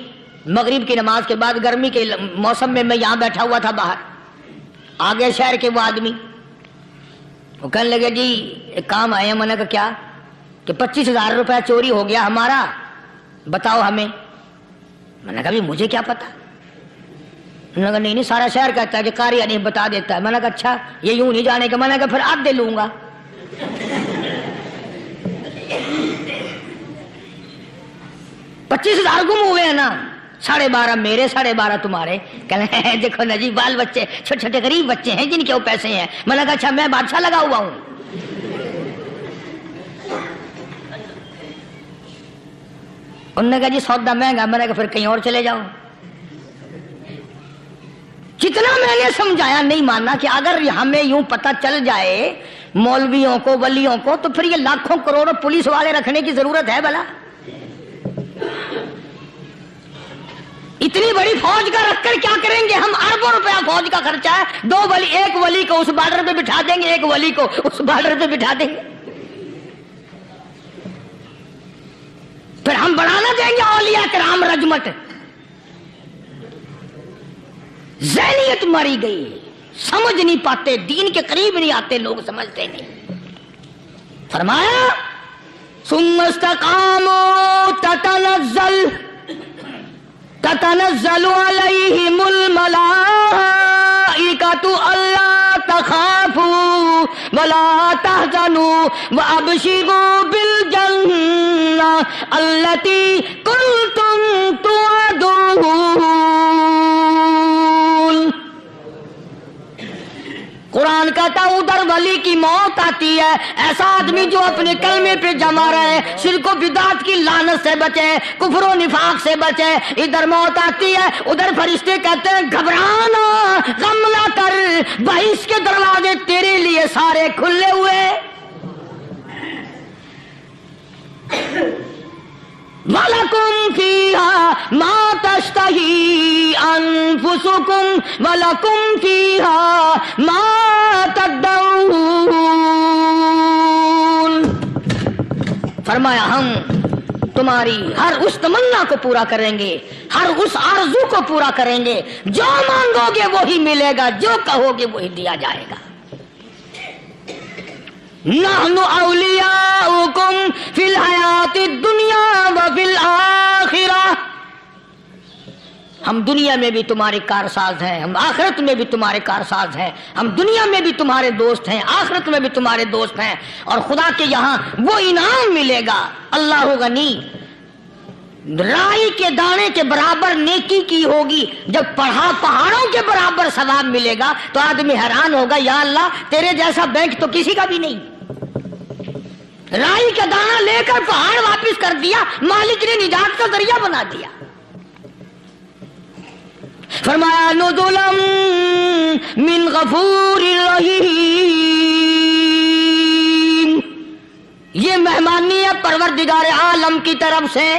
مغرب کی نماز کے بعد گرمی کے موسم میں یہاں بیٹھا ہوا تھا باہر، آگے شہر کے وہ آدمی، وہ کہنے لگے جی ایک کام آئے ہیں۔ میں نے کہا کیا؟ کہ 25,000 روپے چوری ہو گیا ہمارا، بتاؤ ہمیں۔ میں نے کہا بھی مجھے کیا پتا؟ میں نے کہا نہیں سارا شہر کہتا ہے کہ قاری نہیں بتا دیتا ہے۔ میں نے کہا اچھا یہ یوں نہیں جانے کا؟ میں نے کہا پھر آدھے لوں گا۔ 25,000 گم ہوئے ہیں نا، 12.5 میرے 12.5 تمہارے۔ کہنے ہیں دیکھو نا جی بال بچے چھوٹے چھوٹے غریب بچے ہیں جن کے وہ پیسے ہیں۔ میں نے کہا اچھا میں بادشاہ لگا ہوا ہوں؟ انہوں نے کہا جی سودا مہنگا۔ میں نے کہا پھر کہیں اور چلے جاؤ۔ جتنا میں نے سمجھایا نہیں ماننا کہ اگر ہمیں یوں پتہ چل جائے مولویوں کو، ولیوں کو، تو پھر یہ لاکھوں کروڑوں پولیس والے رکھنے کی ضرورت ہے بھلا؟ اتنی بڑی فوج کا رکھ کر کیا کریں گے ہم؟ اربوں روپیہ فوج کا خرچہ ہے، 2 ولی، ایک ولی کو اس بارڈر پہ بٹھا دیں گے، ایک ولی کو اس بارڈر پہ بٹھا دیں گے، پھر ہم بڑھانا دیں گے اولیاء کرام رجمت۔ ذہنیت ماری گئی، سمجھ نہیں پاتے، دین کے قریب نہیں آتے لوگ، سمجھتے نہیں۔ فرمایا ثم استقاموا تتنزل علیہم الملائکۃ الا تخافوا ولا تحزنوا وابشروا بالجنہ التی کنتم توعدون۔ قرآن کہتا ہے ادھر ولی کی موت آتی ہے، ایسا آدمی جو اپنے کلمے پہ جمع رہے، شرک و بدعت کی لعنت سے بچے، کفر و نفاق سے بچے۔ ادھر موت آتی ہے، ادھر فرشتے کہتے ہیں گھبرانا، غم نہ کر، بہشت کے دروازے تیرے لیے سارے کھلے ہوئے۔ وَلَكُمْ فِيهَا مَا تَشْتَهِي أَنفُسُكُمْ وَلَكُمْ فِيهَا مَا تَدَّعُونَ۔ فرمایا ہم تمہاری ہر اس تمنا کو پورا کریں گے، ہر اس آرزو کو پورا کریں گے، جو مانگو گے وہی ملے گا، جو کہو گے وہی دیا جائے گا۔ نحن اولیاؤکم فی الحیات الدنیا وفی الآخرہ، ہم دنیا میں بھی تمہارے کارساز ہیں، ہم آخرت میں بھی تمہارے کارساز ہیں، ہم دنیا میں بھی تمہارے دوست ہیں، آخرت میں بھی تمہارے دوست ہیں، اور خدا کے یہاں وہ انعام ملے گا۔ اللہ غنی، رائی کے دانے کے برابر نیکی کی ہوگی، جب پہاڑوں کے برابر ثواب ملے گا تو آدمی حیران ہوگا، یا اللہ تیرے جیسا بینک تو کسی کا بھی نہیں۔ رائی کا دانہ لے کر پہاڑ واپس کر دیا، مالک نے نجات کا ذریعہ بنا دیا۔ فرمایا نزلا من غفور رحیم، یہ مہمانی ہے پروردگار عالم کی طرف سے.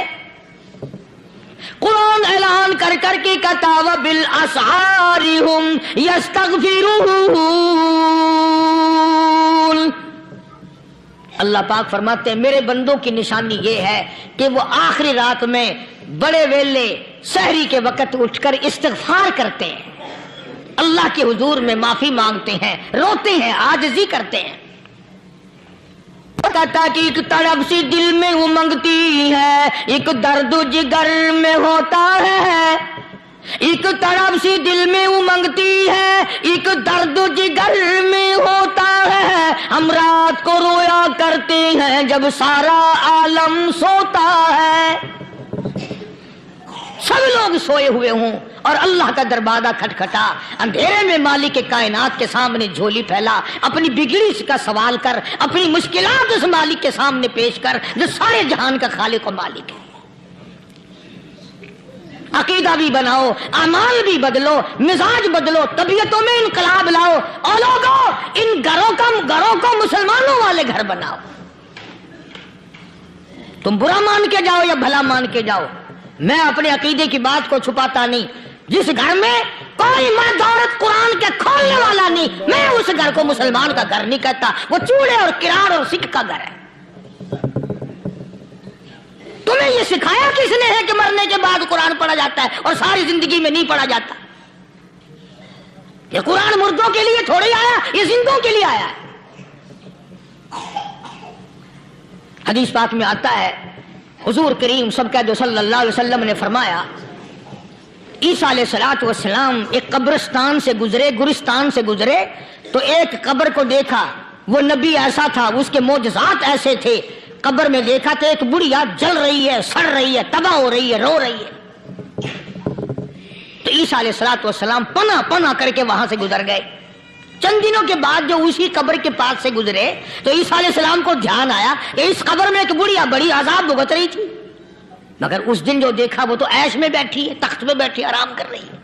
قرآن اعلان کر کر کے کہتا وبالاسحار هم یستغفرون. اللہ پاک فرماتے ہیں میرے بندوں کی نشانی یہ ہے کہ وہ آخری رات میں بڑے ویلے سحری کے وقت اٹھ کر استغفار کرتے ہیں, اللہ کے حضور میں معافی مانگتے ہیں, روتے ہیں, عاجزی کرتے ہیں. کہتا کہ ایک تڑپ سی دل میں امنگتی ہے, ایک درد جگر میں ہوتا ہے. ایک تڑپ سی دل میں امنگتی ہے, ایک درد جگر میں ہوتا ہے. ہم رات کو رویا کرتے ہیں جب سارا عالم سوتا ہے. سب لوگ سوئے ہوئے ہوں اور اللہ کا دروازہ کھٹکھٹا, اندھیرے میں مالک کائنات کے سامنے جھولی پھیلا, اپنی بگڑی کا سوال کر, اپنی مشکلات اس مالک کے سامنے پیش کر جو سارے جہان کا خالق و مالک ہے. عقیدہ بھی بناؤ, اعمال بھی بدلو, مزاج بدلو, طبیعتوں میں انقلاب لاؤ, اور لوگوں ان گھروں کو مسلمانوں والے گھر بناؤ. تم برا مان کے جاؤ یا بھلا مان کے جاؤ, میں اپنے عقیدے کی بات کو چھپاتا نہیں. جس گھر میں کوئی مرد عورت قرآن کے کھولنے والا نہیں, میں اس گھر کو مسلمان کا گھر نہیں کہتا, وہ چوڑے اور کرار اور سکھ کا گھر ہے. تمہیں یہ سکھایا کس نے ہے کہ مرنے کے بعد قرآن پڑھا جاتا ہے اور ساری زندگی میں نہیں پڑھا جاتا؟ یہ قرآن مردوں کے لیے تھوڑی آیا, یہ زندوں کے لیے آیا ہے. حدیث پاک میں آتا ہے حضور کریم سب کا جو صلی اللہ علیہ وسلم نے فرمایا عیسیٰ علیہ السلام ایک قبرستان سے گزرے, گورستان سے گزرے تو ایک قبر کو دیکھا. وہ نبی ایسا تھا, اس کے معجزات ایسے تھے. قبر میں دیکھا تو ایک بڑھیا جل رہی ہے, سڑ رہی ہے, تباہ ہو رہی ہے, رو رہی ہے. تو عیسیٰ علیہ السلام پناہ کر کے وہاں سے گزر گئے. چند دنوں کے بعد جو اسی قبر کے پاس سے گزرے تو عیسیٰ علیہ السلام کو دھیان آیا کہ اس قبر میں ایک بڑھیا بڑی عذاب بھگت رہی تھی, مگر اس دن جو دیکھا وہ تو عیش میں بیٹھی ہے, تخت میں بیٹھی آرام کر رہی ہے.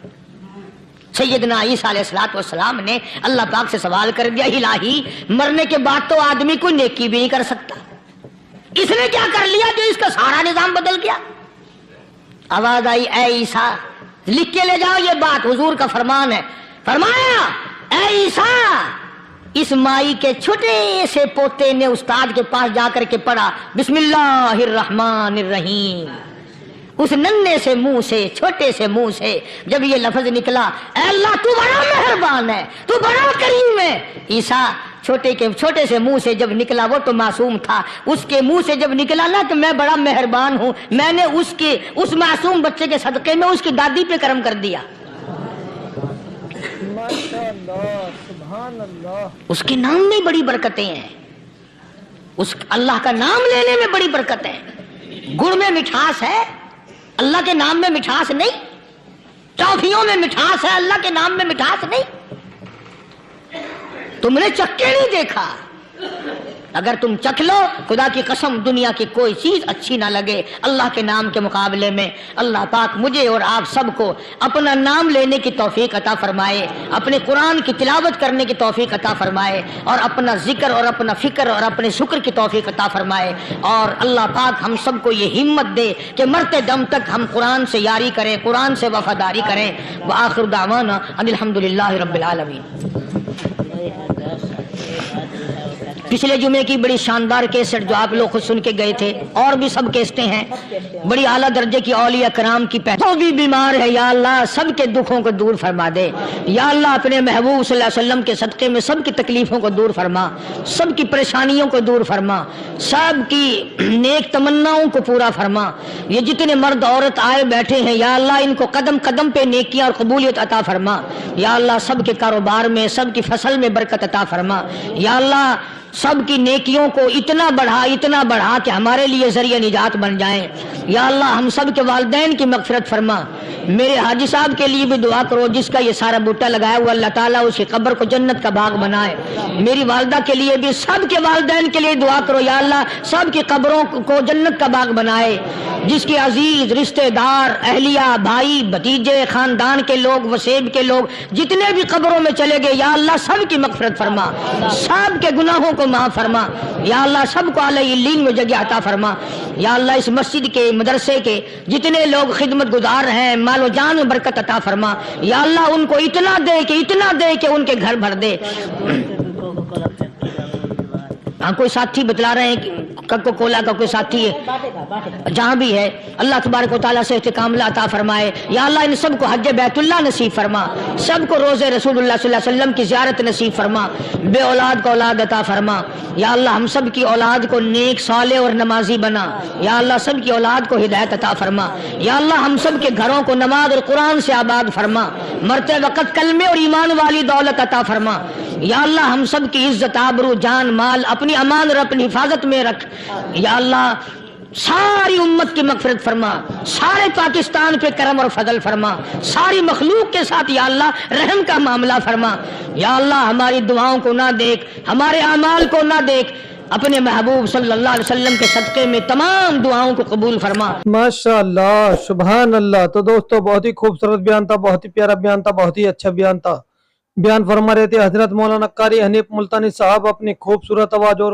سیدنا عیسیٰ علیہ السلام نے اللہ پاک سے سوال کر دیا, الہی مرنے کے بعد تو آدمی کوئی نیکی بھی نہیں کر سکتا, اس نے کیا کر لیا جو اس کا سارا نظام بدل گیا؟ آواز آئی اے عیسیٰ, لکھ کے لے جاؤ یہ بات, حضور کا فرمان ہے. فرمایا اے عیسیٰ, اس مائی کے چھوٹے سے پوتے نے استاد کے پاس جا کر کے پڑھا بسم اللہ الرحمن الرحیم. اس ننھے سے منہ سے, چھوٹے سے منہ سے جب یہ لفظ نکلا, اے اللہ تو بڑا مہربان ہے, تو بڑا کریم ہے. عیسیٰ چھوٹے سے منہ سے جب نکلا, وہ تو معصوم تھا, اس کے منہ سے جب نکلا نا کہ میں بڑا مہربان ہوں, میں نے اس معصوم بچے کے صدقے میں اس کی دادی پہ کرم کر دیا. اس کے نام میں بڑی برکتیں ہیں, اس اللہ کا نام لینے میں بڑی برکت ہے. گڑ میں مٹھاس ہے, اللہ کے نام میں مٹھاس نہیں. ٹافیوں میں مٹھاس ہے, اللہ کے نام میں مٹھاس نہیں. تم نے چکھ کے نہیں دیکھا, اگر تم چکھ لو خدا کی قسم دنیا کی کوئی چیز اچھی نہ لگے اللہ کے نام کے مقابلے میں. اللہ پاک مجھے اور آپ سب کو اپنا نام لینے کی توفیق عطا فرمائے, اپنے قرآن کی تلاوت کرنے کی توفیق عطا فرمائے, اور اپنا ذکر اور اپنا فکر اور اپنے شکر کی توفیق عطا فرمائے. اور اللہ پاک ہم سب کو یہ ہمت دے کہ مرتے دم تک ہم قرآن سے یاری کریں, قرآن سے وفاداری کریں. وآخر دعوانا ان الحمدللہ رب العالمین. پچھلے جمعے کی بڑی شاندار کیسٹ جو آپ لوگ خود سن کے گئے تھے, اور بھی سب کیسٹیں ہیں, بڑی اعلیٰ درجے کی اولیاء کرام کی جو بھی بیمار ہے یا اللہ سب کے دکھوں کو دور فرما دے. یا اللہ اپنے محبوب صلی اللہ علیہ وسلم کے صدقے میں سب کی تکلیفوں کو دور فرما, سب کی پریشانیوں کو دور فرما, سب کی نیک تمناؤں کو پورا فرما. یہ جتنے مرد عورت آئے بیٹھے ہیں یا اللہ ان کو قدم قدم پہ نیکیاں اور قبولیت عطا فرما. یا اللہ سب کے کاروبار میں, سب کی فصل میں برکت عطا فرما. یا اللہ سب کی نیکیوں کو اتنا بڑھا کہ ہمارے لیے ذریعہ نجات بن جائیں. یا اللہ ہم سب کے والدین کی مغفرت فرما. میرے حاجی صاحب کے لیے بھی دعا کرو جس کا یہ سارا بوٹا لگایا ہوا, اللہ تعالیٰ اس کی قبر کو جنت کا باغ بنائے. میری والدہ کے لیے بھی, سب کے والدین کے لیے دعا کرو یا اللہ سب کی قبروں کو جنت کا باغ بنائے. جس کے عزیز رشتہ دار, اہلیہ, بھائی, بھتیجے, خاندان کے لوگ, وسیب کے لوگ جتنے بھی قبروں میں چلے گئے یا اللہ سب کی مغفرت فرما, سب کے گناہوں کو معاف فرما یا اللہ، سب کو اعلی علین میں جگہ عطا فرما یا اللہ، اس مسجد کے مدرسے کے جتنے لوگ خدمت گزار ہیں مال و جان میں برکت عطا فرما یا اللہ، ان کو اتنا دے کہ ان کے گھر بھر دے۔ ہاں کوئی ساتھی بتلا رہے ہیں کوکا کولا کا کوئی ساتھی ہے جہاں بھی ہے، اللہ تبارک و تعالیٰ سے استقامت عطا فرمائے یا اللہ، ان سب کو حج بیت اللہ نصیب فرما، سب کو روز رسول اللہ صلی اللہ علیہ وسلم کی زیارت نصیب فرما، بے اولاد کو اولاد عطا فرما یا اللہ، ہم سب کی اولاد کو نیک صالح اور نمازی بنا یا اللہ، سب کی اولاد کو ہدایت عطا فرما یا اللہ، ہم سب کے گھروں کو نماز اور قرآن سے آباد فرما، مرتے وقت کلمے اور ایمان والی دولت عطا فرما یا اللہ، ہم سب کی عزت آبرو جان مال اپنی امان اور اپنی حفاظت میں رکھ یا اللہ، ساری امت کی مغفرت فرما، سارے پاکستان پہ کرم اور فضل فرما، ساری مخلوق کے ساتھ یا اللہ رحم کا معاملہ فرما یا اللہ، ہماری دعاؤں کو نہ دیکھ، ہمارے اعمال کو نہ دیکھ، اپنے محبوب صلی اللہ علیہ وسلم کے صدقے میں تمام دعاؤں کو قبول فرما۔ ماشاءاللہ، سبحان اللہ۔ تو دوستو بہت ہی خوبصورت بیان تھا، بہت ہی پیارا بیان تھا، بہت ہی اچھا بیان تھا۔ بیان فرما رہے تھے حضرت مولانا قاری حنیف ملتانی صاحب اپنی خوبصورت آواز اور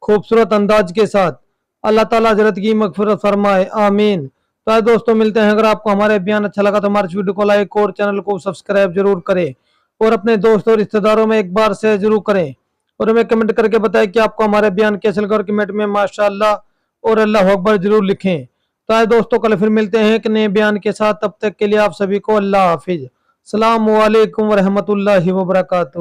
خوبصورت انداز کے ساتھ۔ اللہ تعالیٰ حضرت کی مغفرت فرمائے، آمین۔ تو دوستو ملتے ہیں، اگر آپ کو ہمارے بیان اچھا لگا تو ہمارے ویڈیو کو لائک اور چینل کو سبسکرائب ضرور کریں اور اپنے دوستوں اور رشتہ داروں میں ایک بار سے ضرور کریں اور ہمیں کمنٹ کر کے بتائیں کہ آپ کو ہمارے بیان کیسے لگا اور کمنٹ میں ماشاءاللہ اور اللہ اکبر ضرور لکھیں۔ تو دوستو کل پھر ملتے ہیں ایک نئے بیان کے ساتھ، تب تک کے لیے آپ سبھی کو اللہ حافظ۔ السلام علیکم ورحمۃ اللہ وبرکاتہ۔